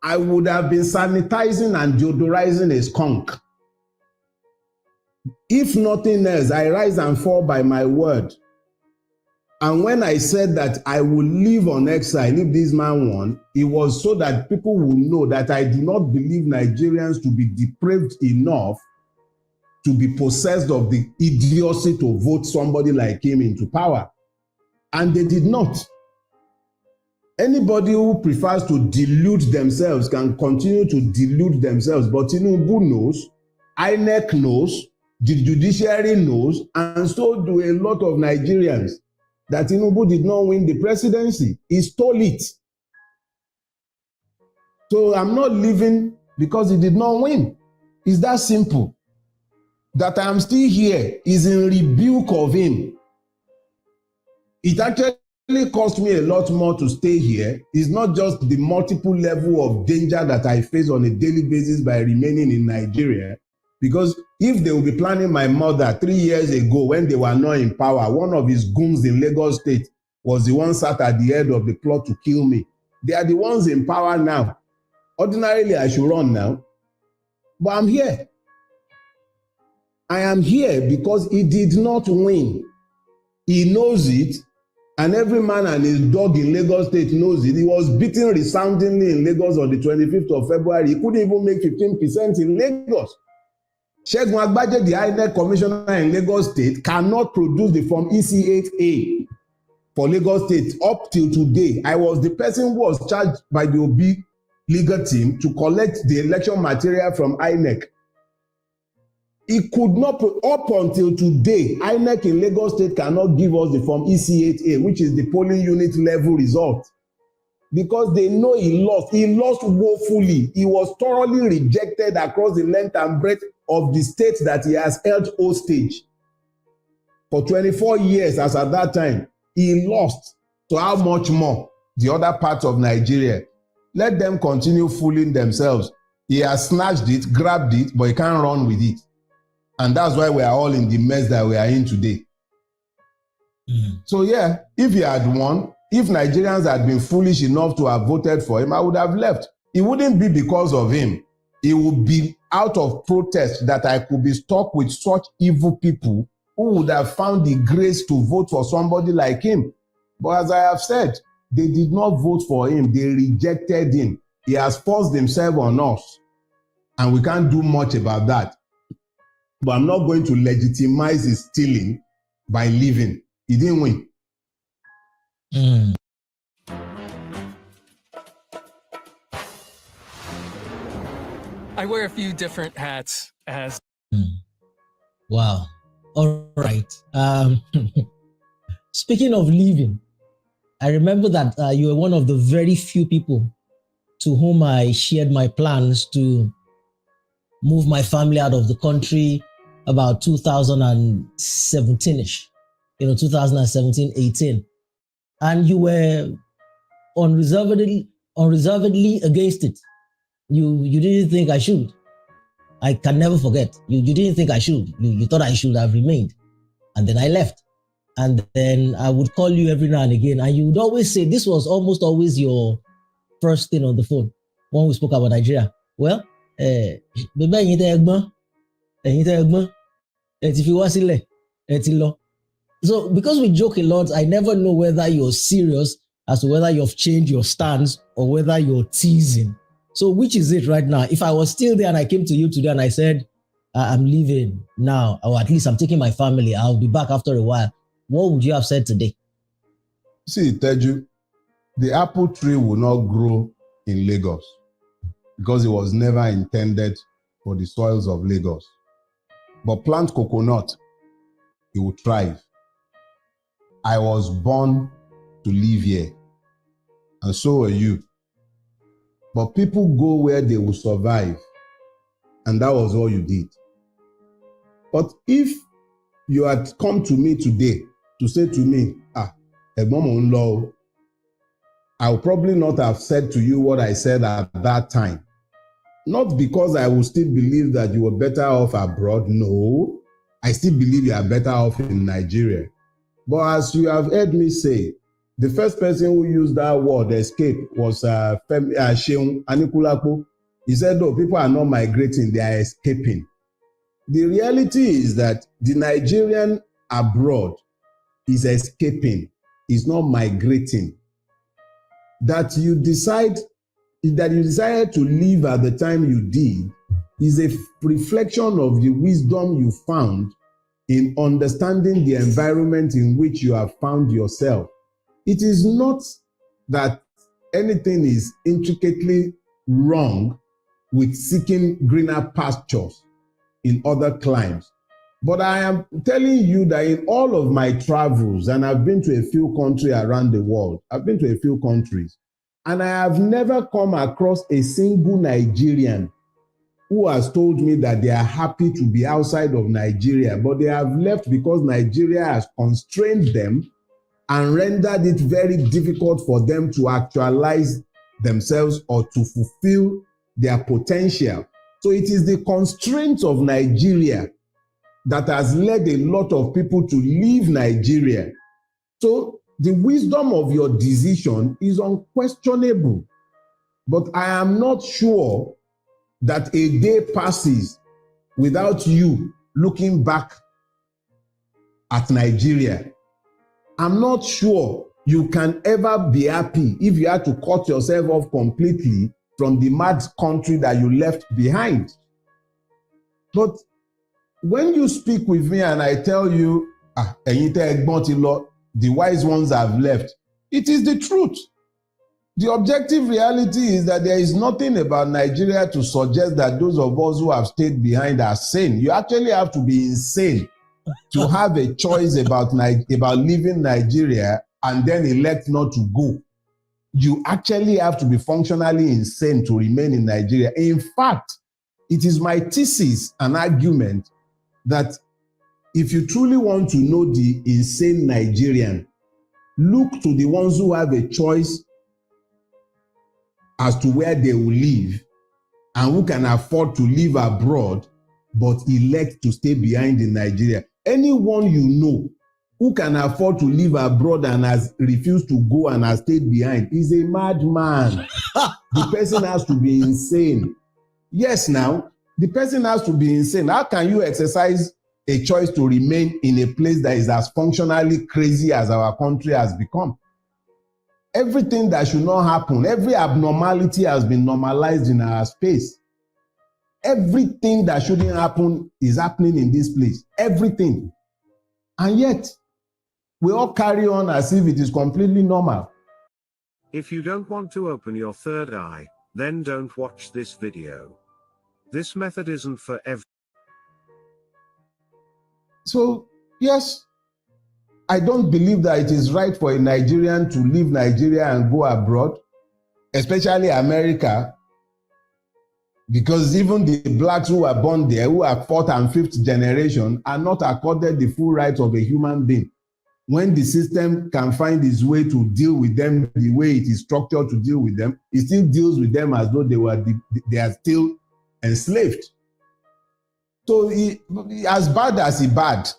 I would have been sanitizing and deodorizing a skunk. If nothing else, I rise and fall by my word. And when I said that I would live on exile if this man won, it was so that people will know that I do not believe Nigerians to be depraved enough to be possessed of the idiocy to vote somebody like him into power. And they did not. Anybody who prefers to delude themselves can continue to delude themselves, but Tinubu knows, INEC knows, the judiciary knows, and so do a lot of Nigerians, that Tinubu did not win the presidency. He stole it. So I'm not leaving because he did not win. It's that simple. That I'm still here is in rebuke of him. It actually really cost me a lot more to stay here is not just the multiple level of danger that I face on a daily basis by remaining in Nigeria. Because if they will be planning my murder 3 years ago when they were not in power, one of his goons in Lagos State was the one sat at the head of the plot to kill me. They are the ones in power now. Ordinarily, I should run now. But I'm here. I am here because he did not win. He knows it. And every man and his dog in Lagos State knows it. He was beaten resoundingly in Lagos on the 25th of February. He couldn't even make 15% in Lagos. Segun Agbaje, the INEC commissioner in Lagos State, cannot produce the form EC8A for Lagos State up till today. I was the person who was charged by the OB legal team to collect the election material from INEC. He could not, up until today, INEC in Lagos State cannot give us the form EC8A, which is the polling unit level result. Because they know he lost. He lost woefully. He was thoroughly rejected across the length and breadth of the state that he has held hostage. For 24 years, as at that time, he lost. So how much more the other parts of Nigeria? Let them continue fooling themselves. He has snatched it, grabbed it, but he can't run with it. And that's why we are all in the mess that we are in today. So yeah, if he had won, if Nigerians had been foolish enough to have voted for him, I would have left. It wouldn't be because of him. It would be out of protest that I could be stuck with such evil people who would have found the grace to vote for somebody like him. But as I have said, they did not vote for him. They rejected him. He has forced himself on us. And we can't do much about that. But I'm not going to legitimize his stealing by leaving. He didn't win. I wear a few different hats as. Wow. All right. Speaking of leaving, I remember that you were one of the very few people to whom I shared my plans to move my family out of the country about 2017-ish, 2017, 18. And you were unreservedly against it. You didn't think I should. I can never forget. You didn't think I should. You thought I should have remained. And then I left. And then I would call you every now and again. And you would always say, this was almost always your first thing on the phone when we spoke about Nigeria. Well, so because we joke a lot, I never know whether you're serious as to whether you've changed your stance or whether you're teasing. So which is it right now? If I was still there and I came to you today and I said, I'm leaving now, or at least I'm taking my family, I'll be back after a while, what would you have said today? See, Teju, the apple tree will not grow in Lagos because it was never intended for the soils of Lagos. But plant coconut, it will thrive. I was born to live here, and so are you. But people go where they will survive, and that was all you did. But if you had come to me today to say to me, Egbomo, I will probably not have said to you what I said at that time. Not because I will still believe that you were better off abroad. No, I still believe you are better off in Nigeria. But as you have heard me say, the first person who used that word, escape, was Seun Anikulapo. He said, no, people are not migrating, they are escaping. The reality is that the Nigerian abroad is escaping, is not migrating. That you decided to leave at the time you did is a reflection of the wisdom you found in understanding the environment in which you have found yourself. It is not that anything is intricately wrong with seeking greener pastures in other climes. But I am telling you that in all of my travels, and I've been to a few countries around the world, and I have never come across a single Nigerian who has told me that they are happy to be outside of Nigeria, but they have left because Nigeria has constrained them and rendered it very difficult for them to actualize themselves or to fulfill their potential. So it is the constraints of Nigeria that has led a lot of people to leave Nigeria. So the wisdom of your decision is unquestionable. But I am not sure that a day passes without you looking back at Nigeria. I'm not sure you can ever be happy if you had to cut yourself off completely from the mad country that you left behind. But when you speak with me and I tell you, the wise ones have left, it is the truth. The objective reality is that there is nothing about Nigeria to suggest that those of us who have stayed behind are sane. You actually have to be insane to have a choice about leaving Nigeria and then elect not to go. You actually have to be functionally insane to remain in Nigeria. In fact, it is my thesis and argument that if you truly want to know the insane Nigerian, look to the ones who have a choice as to where they will live and who can afford to live abroad but elect to stay behind in Nigeria. Anyone you know who can afford to live abroad and has refused to go and has stayed behind is a madman. The person has to be insane. Yes, now, the person has to be insane. How can you exercise a choice to remain in a place that is as functionally crazy as our country has become? Everything that should not happen, every abnormality has been normalized in our space. Everything that shouldn't happen is happening in this place. Everything. And yet, we all carry on as if it is completely normal. If you don't want to open your third eye, then don't watch this video. This method isn't for everyone. So, yes, I don't believe that it is right for a Nigerian to leave Nigeria and go abroad, especially America, because even the blacks who are born there, who are fourth and fifth generation, are not accorded the full rights of a human being. When the system can find its way to deal with them the way it is structured to deal with them, it still deals with them as though they are still enslaved. So as bad as he bad,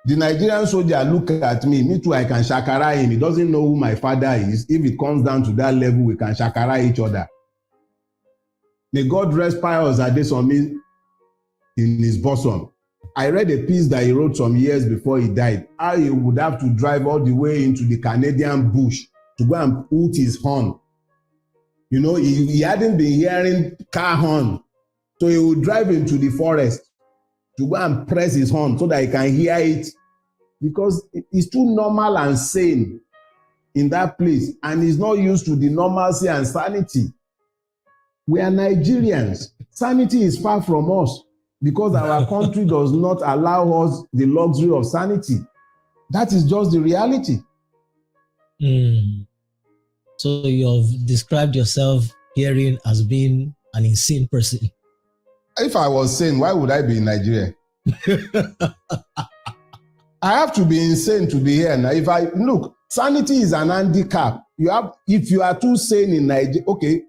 the Nigerian soldier look at me too, I can shakara him. He doesn't know who my father is. If it comes down to that level, we can shakara each other. May God rest Pius Adesomi in his bosom. I read a piece that he wrote some years before he died, how he would have to drive all the way into the Canadian bush to go and put his horn. You know, he hadn't been hearing car horn, so he would drive into the forest to go and press his horn so that he can hear it, because it's too normal and sane in that place, and he's not used to the normalcy and sanity. We are Nigerians. Sanity is far from us because our country does not allow us the luxury of sanity. That is just the reality. So you've described yourself herein as being an insane person. If I was sane, why would I be in Nigeria? I have to be insane to be here now. Look, sanity is an handicap. If you are too sane in Nigeria, okay,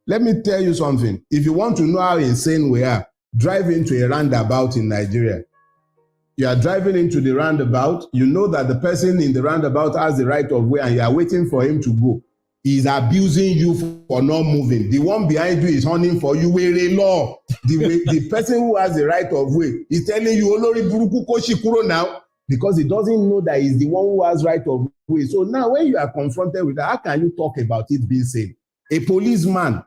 let me tell you something. If you want to know how insane we are, drive into a roundabout in Nigeria. You are driving into the roundabout. You know that the person in the roundabout has the right of way and you are waiting for him to go. He is abusing you for not moving. The one behind you is hunting for you. We're a law. The person who has the right of way is telling you, Olori Buruku Koshikuro now, because he doesn't know that he's the one who has right of way. So now when you are confronted with that, how can you talk about it being sane? A policeman,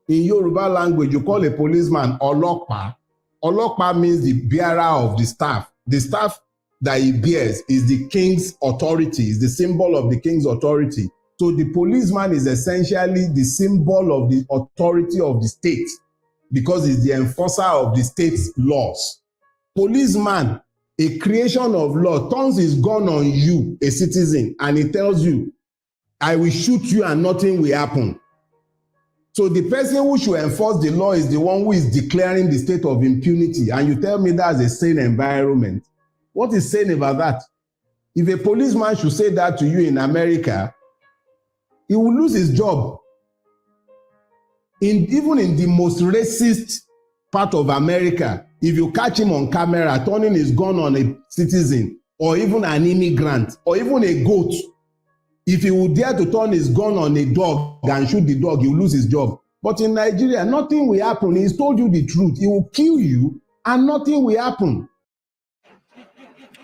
in Yoruba language, you call a policeman Olokpa. Olokpa means the bearer of the staff. The staff that he bears is the king's authority, is the symbol of the king's authority. So the policeman is essentially the symbol of the authority of the state because he's the enforcer of the state's laws. Policeman, a creation of law, turns his gun on you, a citizen, and he tells you, I will shoot you and nothing will happen. So the person who should enforce the law is the one who is declaring the state of impunity. And you tell me that's a sane environment. What is sane about that? If a policeman should say that to you in America, he will lose his job. Even in the most racist part of America, if you catch him on camera turning his gun on a citizen or even an immigrant or even a goat, if he would dare to turn his gun on a dog and shoot the dog, he will lose his job. But in Nigeria, nothing will happen. He's told you the truth. He will kill you and nothing will happen.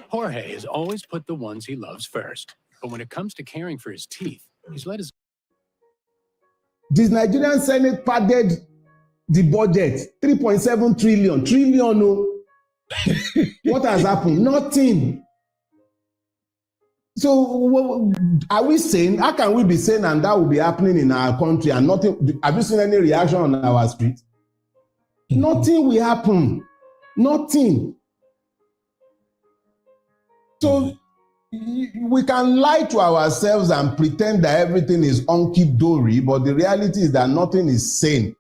Jorge has always put the ones he loves first. But when it comes to caring for his teeth, he's let his... This Nigerian Senate padded the budget, 3.7 trillion. Trillion, no. What has happened? Nothing. So are we saying, how can we be saying and that will be happening in our country and nothing? Have you seen any reaction on our street? Nothing will happen. Nothing. So we can lie to ourselves and pretend that everything is hunky-dory, but the reality is that nothing is sane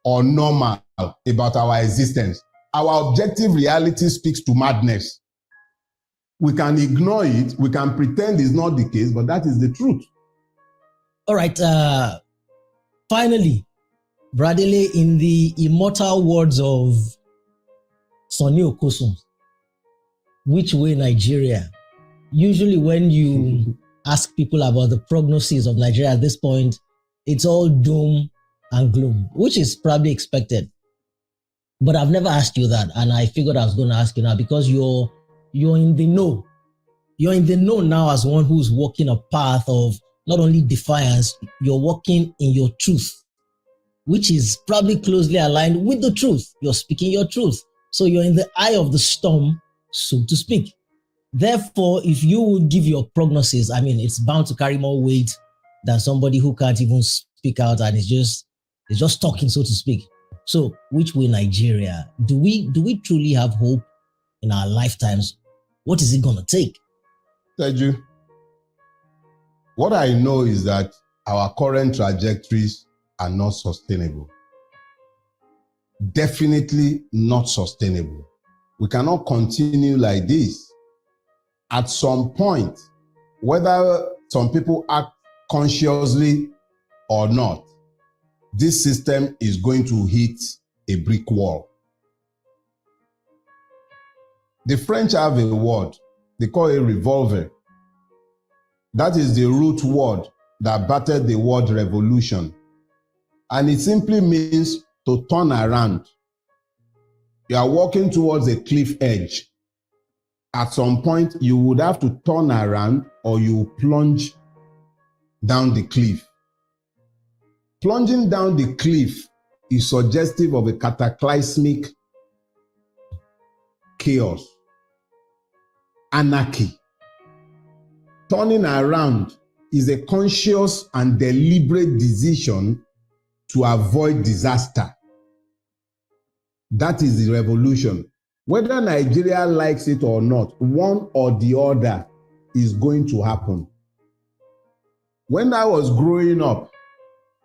or normal about our existence. Our objective reality speaks to madness. We can ignore it, we can pretend it's not the case, but that is the truth. All right. Finally, Bradley, in the immortal words of Sonny Okosun, which way Nigeria? Usually when you ask people about the prognosis of Nigeria at this point, it's all doom and gloom, which is probably expected. But I've never asked you that, and I figured I was going to ask you now because you're in the know. You're in the know now as one who's walking a path of not only defiance, you're walking in your truth, which is probably closely aligned with the truth. You're speaking your truth. So you're in the eye of the storm, so to speak. Therefore, if you would give your prognosis, I mean, it's bound to carry more weight than somebody who can't even speak out and is just talking, so to speak. So, which way Nigeria? Do we truly have hope in our lifetimes? What is it going to take? Teju, what I know is that our current trajectories are not sustainable. Definitely not sustainable. We cannot continue like this. At some point, whether some people act consciously or not, this system is going to hit a brick wall. The French have a word, they call it revolver. That is the root word that battered the word revolution. And it simply means to turn around. You are walking towards a cliff edge. At some point, you would have to turn around or you plunge down the cliff. Plunging down the cliff is suggestive of a cataclysmic chaos, anarchy. Turning around is a conscious and deliberate decision to avoid disaster. That is the revolution. Whether Nigeria likes it or not, one or the other is going to happen. When I was growing up,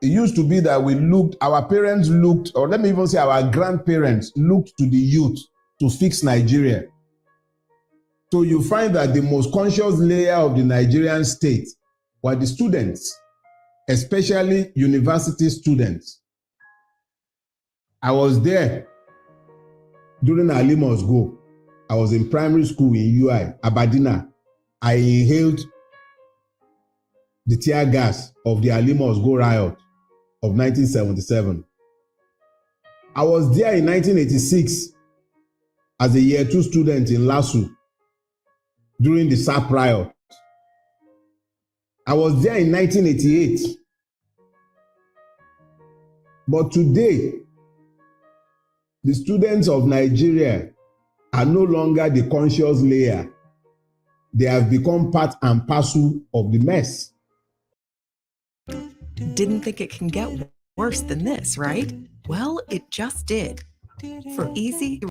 it used to be that our parents looked, or let me even say our grandparents looked to the youth to fix Nigeria. So you find that the most conscious layer of the Nigerian state were the students, especially university students. I was there during Ali Must Go. I was in primary school in UI, Abadina. I inhaled the tear gas of the Ali Must Go riot of 1977. I was there in 1986 as a year 2 student in LASU during the SAP riot. I was there in 1988. But today, the students of Nigeria are no longer the conscious layer. They have become part and parcel of the mess. Didn't think it can get worse than this, right? Well, it just did. For easy...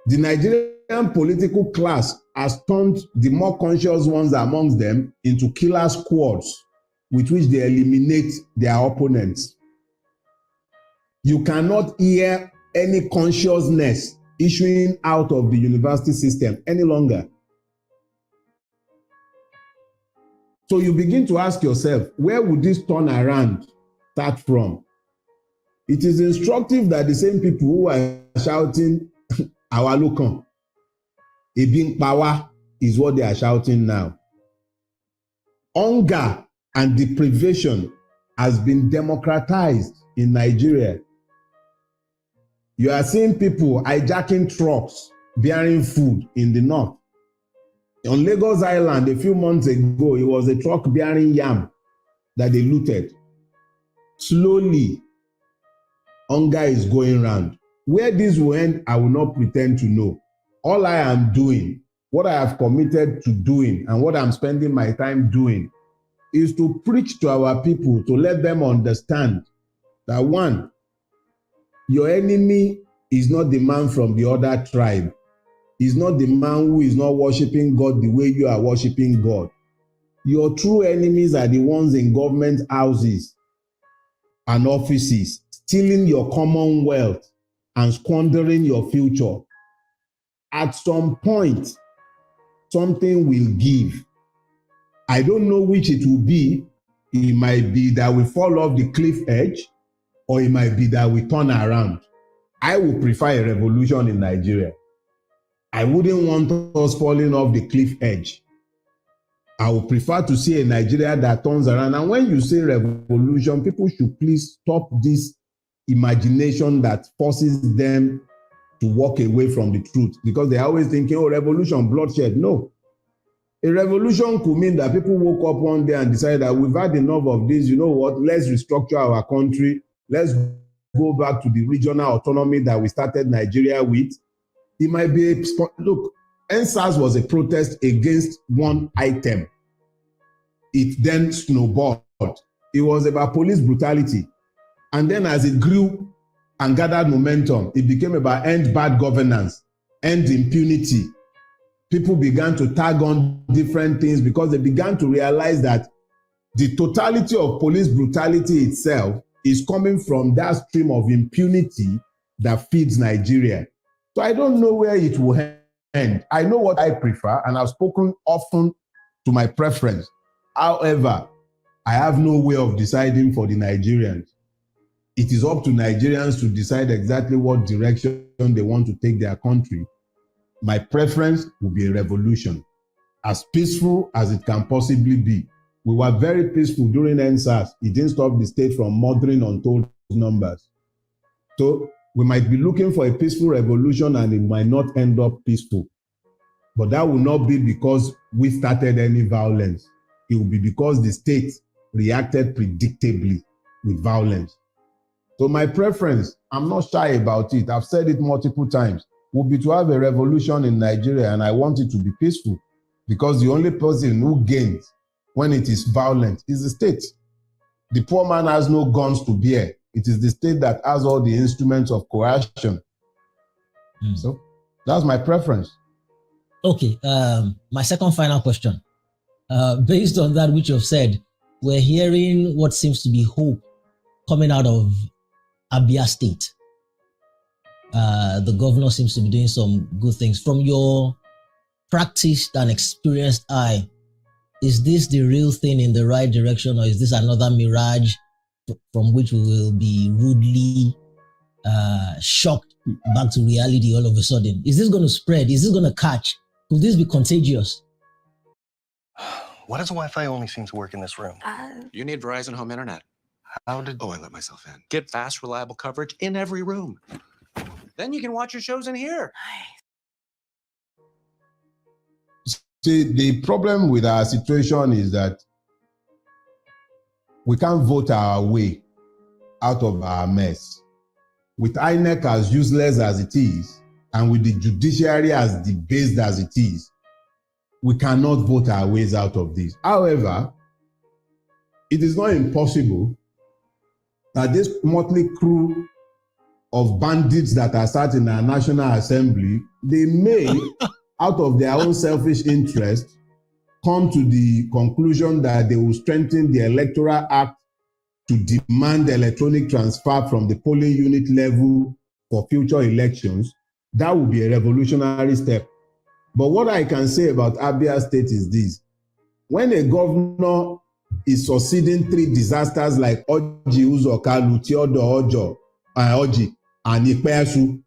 The Nigerian political class has turned the more conscious ones amongst them into killer squads with which they eliminate their opponents. You cannot hear any consciousness issuing out of the university system any longer. So you begin to ask yourself, where would this turnaround start from? It is instructive that the same people who are shouting, our local, Ebin power is what they are shouting now. Hunger and deprivation has been democratized in Nigeria. You are seeing people hijacking trucks bearing food in the north. On Lagos Island a few months ago, it was a truck bearing yam that they looted. Slowly, hunger is going round. Where this will end, I will not pretend to know. All I am doing, what I have committed to doing, and what I'm spending my time doing is to preach to our people, to let them understand that one, your enemy is not the man from the other tribe. He's not the man who is not worshiping God the way you are worshiping God. Your true enemies are the ones in government houses and offices, stealing your commonwealth and squandering your future. At some point, something will give. I don't know which it will be. It might be that we fall off the cliff edge, or it might be that we turn around. I would prefer a revolution in Nigeria. I wouldn't want us falling off the cliff edge. I would prefer to see a Nigeria that turns around. And when you say revolution, people should please stop this imagination that forces them to walk away from the truth, because they're always thinking, oh, revolution, bloodshed. No. A revolution could mean that people woke up one day and decided that we've had enough of this. You know what? Let's restructure our country. Let's go back to the regional autonomy that we started Nigeria with. It might be a look. NSAS was a protest against one item. It then snowballed. It was about police brutality. And then as it grew and gathered momentum, it became about end bad governance, end impunity. People began to tag on different things because they began to realize that the totality of police brutality itself is coming from that stream of impunity that feeds Nigeria. So I don't know where it will end. I know what I prefer, and I've spoken often to my preference. However, I have no way of deciding for the Nigerians. It is up to Nigerians to decide exactly what direction they want to take their country. My preference would be a revolution, as peaceful as it can possibly be. We were very peaceful during NSAS. It didn't stop the state from murdering untold numbers. So we might be looking for a peaceful revolution and it might not end up peaceful. But that will not be because we started any violence. It will be because the state reacted predictably with violence. So my preference, I'm not shy about it. I've said it multiple times, would be to have a revolution in Nigeria, and I want it to be peaceful, because the only person who gains when it is violent is the state. The poor man has no guns to bear. It is the state that has all the instruments of coercion. So that's my preference. Okay, my second final question. Based on that which you've said, we're hearing what seems to be hope coming out of Abia State. The governor seems to be doing some good things. From your practiced and experienced eye, is this the real thing in the right direction, or is this another mirage from which we will be rudely shocked back to reality all of a sudden? Is this going to spread? Is this going to catch? Could this be contagious? Why does Wi-Fi only seem to work in this room? You need Verizon Home Internet. How did... Oh, I let myself in. Get fast, reliable coverage in every room. Then you can watch your shows in here. See, the problem with our situation is that we can't vote our way out of our mess. With INEC as useless as it is, and with the judiciary as debased as it is, we cannot vote our ways out of this. However, it is not impossible that this motley crew of bandits that are sat in our National Assembly, they may, out of their own selfish interest, come to the conclusion that they will strengthen the Electoral Act to demand electronic transfer from the polling unit level for future elections. That would be a revolutionary step. But what I can say about Abia State is this. When a governor is succeeding 3 disasters like Oji Uzokalu, Theodore Oji, and Ipeasu,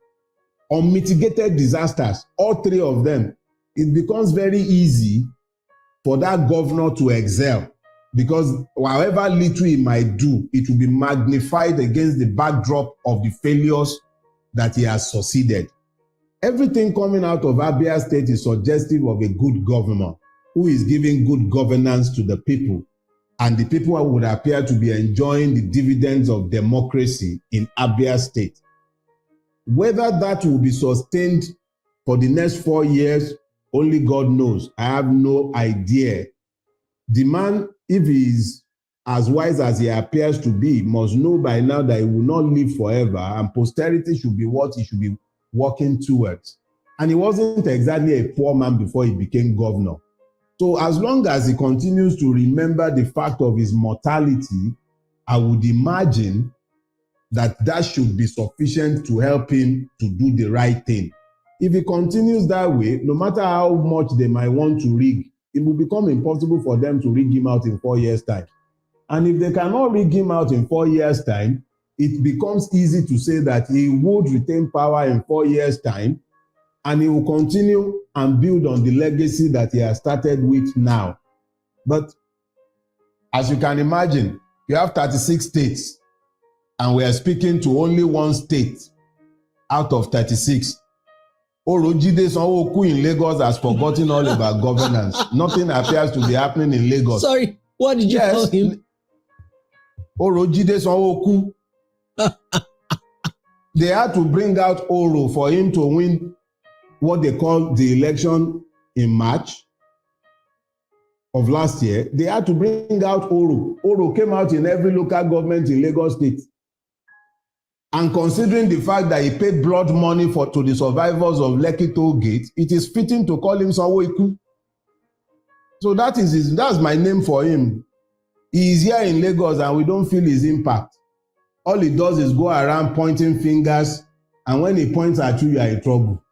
unmitigated disasters, all 3 of them, it becomes very easy for that governor to excel, because however little he might do, it will be magnified against the backdrop of the failures that he has succeeded. Everything coming out of Abia State is suggestive of a good governor who is giving good governance to the people, and the people would appear to be enjoying the dividends of democracy in Abia State. Whether that will be sustained for the next 4 years, only God knows. I have no idea. The man, if he is as wise as he appears to be, must know by now that he will not live forever, and posterity should be what he should be working towards. And he wasn't exactly a poor man before he became governor. So as long as he continues to remember the fact of his mortality, I would imagine that that should be sufficient to help him to do the right thing. If he continues that way, no matter how much they might want to rig, it will become impossible for them to rig him out in 4 years' time. And if they cannot rig him out in 4 years' time, it becomes easy to say that he would retain power in 4 years' time, and he will continue and build on the legacy that he has started with now. But as you can imagine, you have 36 states, and we are speaking to only one state out of 36. Orojide Sanwo-Olu in Lagos has forgotten all about governance. Nothing appears to be happening in Lagos. Sorry, what did you call him? Orojide Sanwo-Olu. They had to bring out Oro for him to win what they call the election in March of last year. They had to bring out Oro. Oro came out in every local government in Lagos State. And considering the fact that he paid blood money to the survivors of Lekki Toll Gate, it is fitting to call him Sanwo-Olu. So that's my name for him. He is here in Lagos and we don't feel his impact. All he does is go around pointing fingers, and when he points at you, you are in trouble.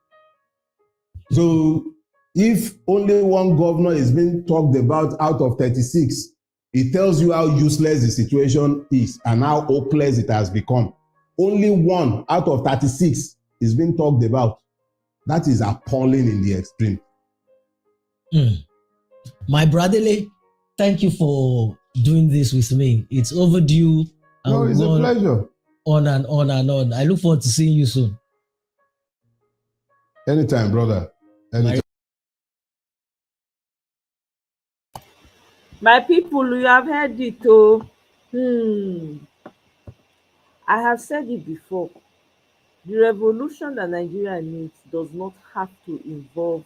So if only one governor is being talked about out of 36, it tells you how useless the situation is and how hopeless it has become. Only one out of 36 is being talked about. That is appalling in the extreme. My brotherly, thank you for doing this with me. It's overdue. No, it's a pleasure. On and on and on. I look forward to seeing you soon. Anytime, brother. Anytime. My people, you have heard it. Oh. I have said it before. The revolution that Nigeria needs does not have to involve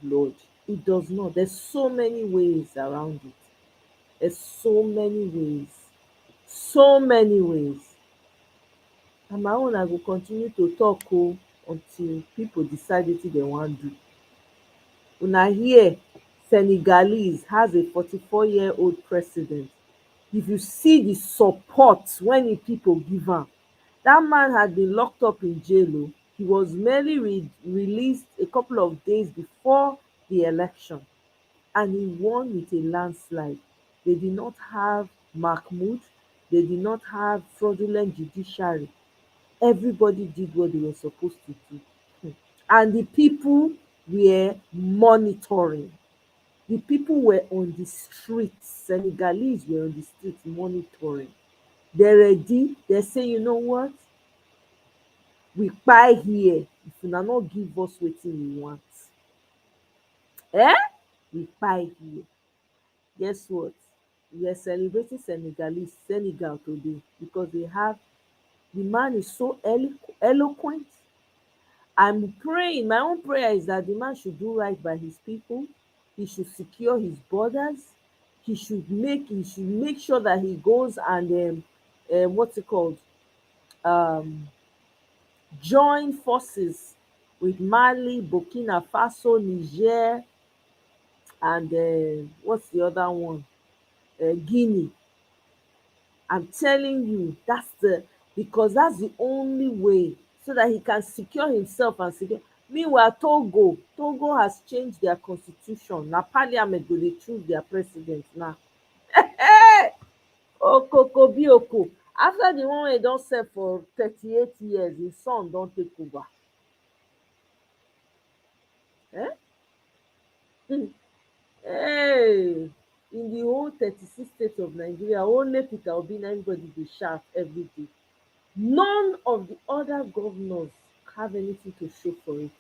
blood. It does not. There's so many ways around it. There's so many ways. So many ways. And my own, I will continue to talk until people decide wetin they want to do. Una hear Senegalese has a 44-year-old president. If you see the support when the people give am, that man had been locked up in jail. He was merely released a couple of days before the election, and he won with a landslide. They did not have Mahmoud. They did not have fraudulent judiciary. Everybody did what they were supposed to do. And the people were monitoring. The people were on the streets. Senegalese were on the streets monitoring. They're ready. They say, you know what? We buy here. If you not give us wetin we want. We buy here. Guess what? We are celebrating Senegal today because they have, the man is so eloquent. I'm praying, my own prayer is that the man should do right by his people. He should secure his borders. He should make sure that he goes and what's it called? Join forces with Mali, Burkina Faso, Niger, and what's the other one? Guinea. I'm telling you, because that's the only way so that he can secure himself and secure. Meanwhile, Togo has changed their constitution. Na parliament go dey choose their president now. Hey! Okoko bioko. After the one wey don serve for 38 years, his son don take over. Eh? Hey! In the whole 36 states of Nigeria, only Peter Obi na everybody dey shout every day. None of the other governors have anything to show for it.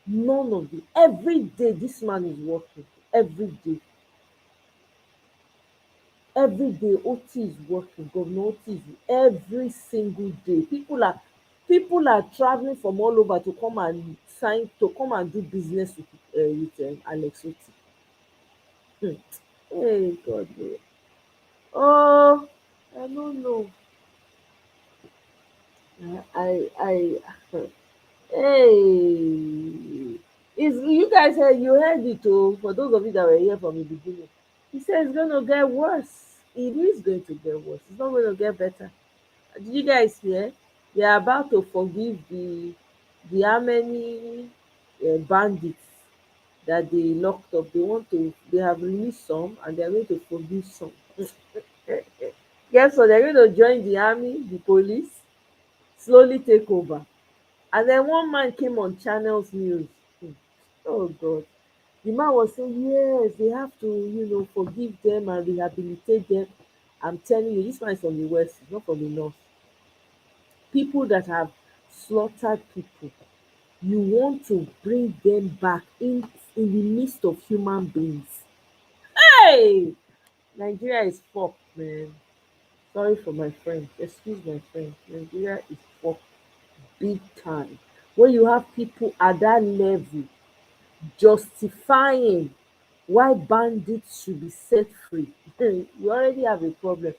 None of the every day this man is working. Every day Ot is working. Governor Ot is every single day. People are traveling from all over to come and sign, to come and do business with Alex Oti. Hey God, oh, I don't know. I Hey, is you guys heard, you heard it oh, for those of you that were here from the beginning. He said it's gonna get worse. It is going to get worse. It's not going to get better. Did you guys hear? They are about to forgive the how many bandits that they locked up. They have released some and they are going to forgive some. Guess what? They're going to join the army, the police, slowly take over. And then one man came on Channels News. Oh God. The man was saying, yes, they have to, forgive them and rehabilitate them. I'm telling you, this man is from the West, he's not from the North. People that have slaughtered people, you want to bring them back in the midst of human beings. Hey! Nigeria is fucked, man. Sorry for my friend. Excuse my friend. Nigeria is fucked big time. When you have people at that level justifying why bandits should be set free, you already have a problem.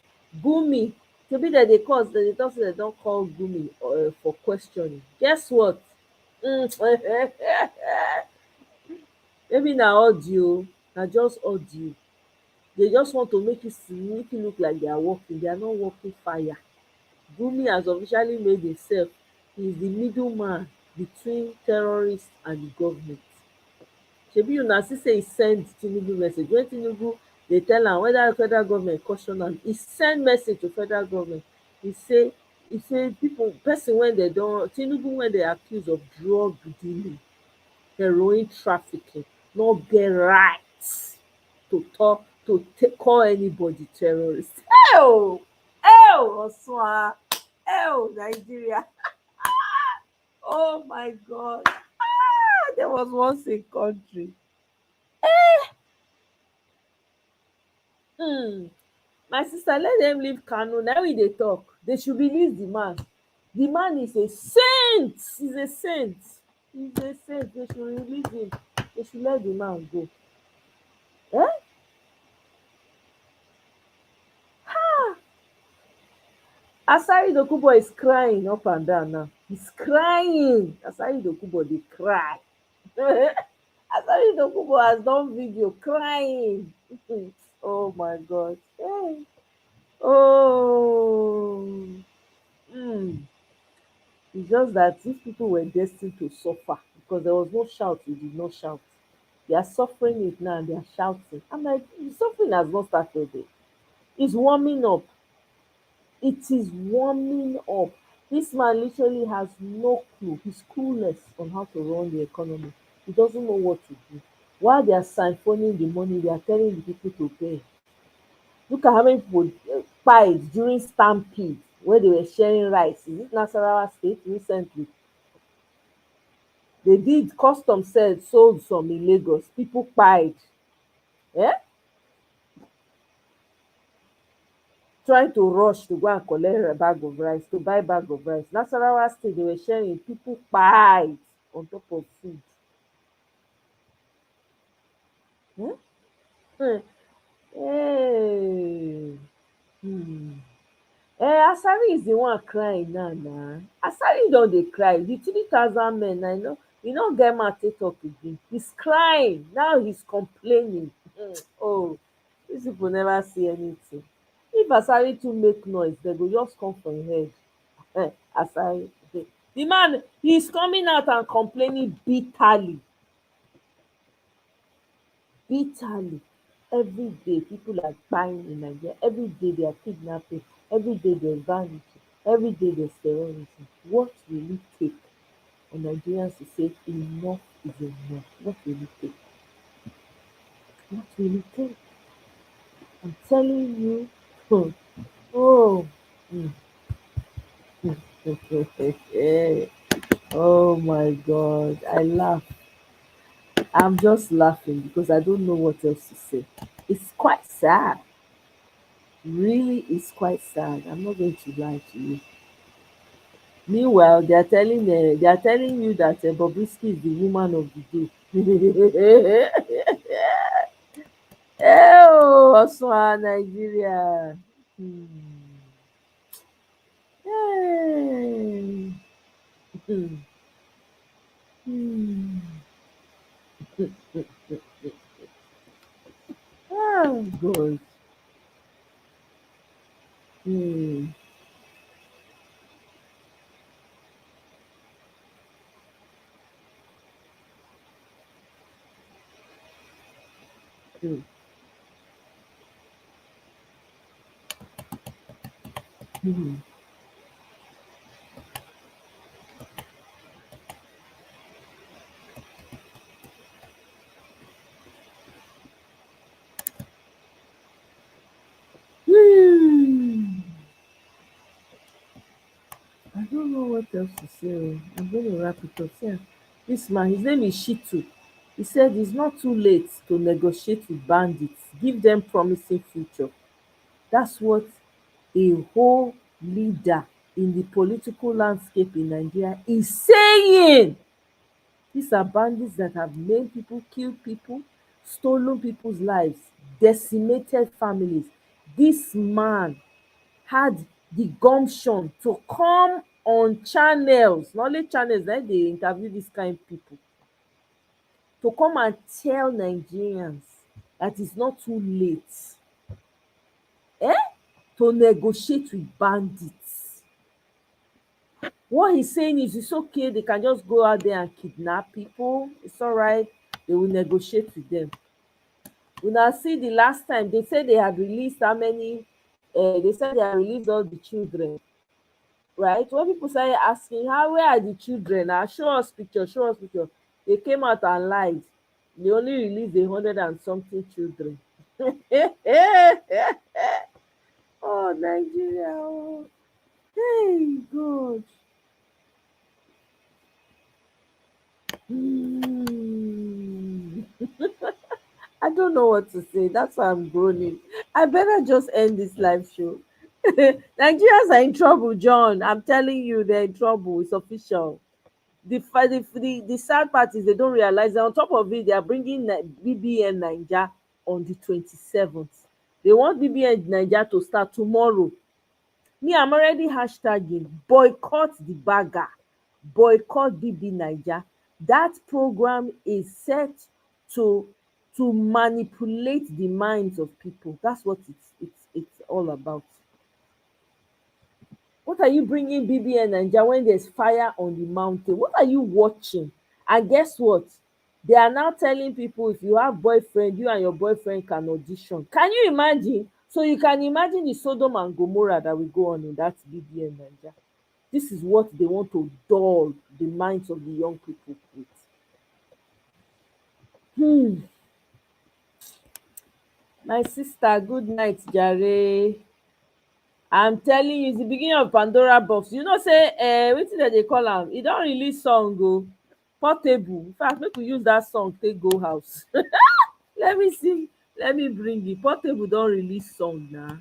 Gumi, shebi dem dey call, dem dey talk say dem don call Gumi for questioning. Guess what? Maybe na audio, na just audio. They just want to make it look like they are working. They are not working fire. Gumi has officially made himself, he is the middleman between terrorists and the government. Shebi una see say he send Tinubu message. When Tinubu dey tell am whether federal government caution am, he send message to federal government. He say person wey dem don Tinubu wey dey accuse of drug dealing, heroin trafficking, no get right call anybody terrorist. Ew! Osun, Nigeria. Oh my God. There was once a country. My sister, let them leave Kanu. Now we dey talk. They should release the man. The man is a saint. He's a saint. He's a saint. They should release him. They should let the man go. Asari Dokubo is crying up and down now. He's crying. Asari Dokubo dey cry. Asari Dokubo has done video crying. Oh my God. Hey. Oh. It's just that these people were destined to suffer because there was no shout. You did not shout. They are suffering it now and they are shouting. I'm like, the suffering has not started yet. It's warming up. It is warming up. This man literally has no clue. He's clueless on how to run the economy. He doesn't know what to do. While they are siphoning the money, they are telling the people to pay. Look at how many people died during stampede where they were sharing rice. Is it Nasarawa State recently? They did, custom said, sold some in Lagos. People died. Trying to rush to go and collect a bag of rice, to buy bag of rice. Nasarawa State, they were sharing, people died on top of food. Hey. Asari is the one crying now. Asari don dey cry. The 3,000 men, I know, e no get mouth take talk again. He's crying. Now he's complaining. Oh, these people never see anything. If Asari too make noise, they go just come for him head. Asari. The man, he's coming out and complaining bitterly. Bitterly. Every day, people are dying in Nigeria. Every day, they are kidnapping. Every day, there's vanity. Every day, there's terrorism. What will it take for Nigerians to say enough is enough? What will it take? What will it take? I'm telling you. Oh. Mm. Oh my God. I laugh. I'm just laughing because I don't know what else to say. It's quite sad. Really, it's quite sad. I'm not going to lie to you. Meanwhile, they are telling you that Bobrisky is the woman of the day. Oh, Oswa, Nigeria. Hmm. Hey. Hmm. Hmm. Oh God. Hmm. Hmm. Hmm. Hmm. I don't know what else to say. I'm going to wrap it up. See, this man, his name is Shitu. He said it's not too late to negotiate with bandits. Give them promising future. That's what a whole leader in the political landscape in Nigeria is saying. These are bandits that have made people, killed people, stolen people's lives, decimated families. This man had the gumption to come on channels, not only channels, then they interview this kind of people, to come and tell Nigerians that it's not too late to negotiate with bandits. What he's saying is it's okay, they can just go out there and kidnap people. It's all right, they will negotiate with them. Una see the last time they said they had released how many, they said they had released all the children, right? When people started asking, how, where are the children? Show us picture, show us picture. They came out and lied. They only released 100 and something children. Oh, Nigeria. Oh. Hey, God. Hmm. I don't know what to say. That's why I'm groaning. I better just end this live show. Nigerians are in trouble, John. I'm telling you, they're in trouble. It's official. The sad part is they don't realize that on top of it, they are bringing BBN Niger on the 27th. They want BBN Niger to start tomorrow. Me, I'm already hashtagging boycott the bagger, boycott BB Niger. That program is set to manipulate the minds of people. That's what it's all about. What are you bringing BBN Naija when there's fire on the mountain? What are you watching? And guess what? They are now telling people if you have boyfriend, you and your boyfriend can audition. Can you imagine? So you can imagine the Sodom and Gomorrah that will go on in that BBN Naija. This is what they want to dull the minds of the young people with. My sister, good night, Jare. I'm telling you, it's the beginning of Pandora box. You know, say, wetin dem dey call am? E don release song o, Portable. In fact, make we use that song take go house. Let me see, let me bring it. Portable don release song na.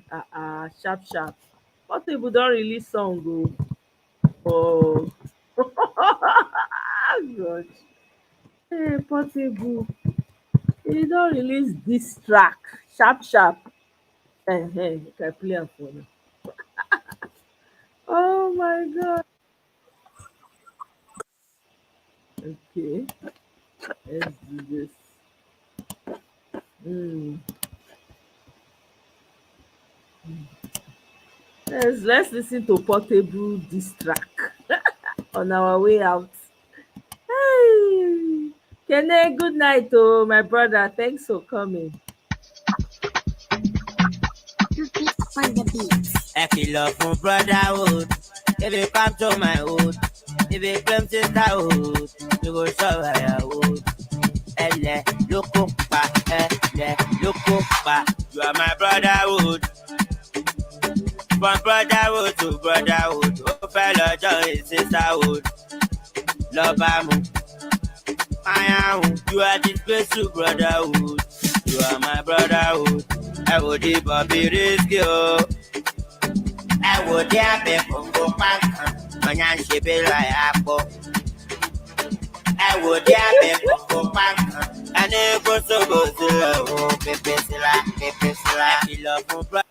Sharp sharp. Portable don release song o. Oh. God. Hey, Portable. E don release dis track. Sharp sharp. Make I play am for una. Oh my God. Okay, let's do this. Let's listen to Portable this track. on our way out. Hey. Kene, good night, oh my brother. Thanks for coming. I feel love from brotherhood. If you come to my hood, if you claim sisterhood, you go show firewood. Elle, loco, pa, elle, loco, pa. You are my brotherhood. From brotherhood to brotherhood. Oh, fellow joy, sisterhood. Love, I am. You are the special brotherhood. You are my brotherhood. I would give up the risk, yo. I would have been from Copanca. When I ship it like apple. I would have been from Copanca. And it goes so good to love. Pepe Silla. I love from brother.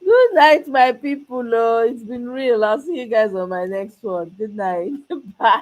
Good night, my people. Oh, it's been real. I'll see you guys on my next one. Good night. Bye.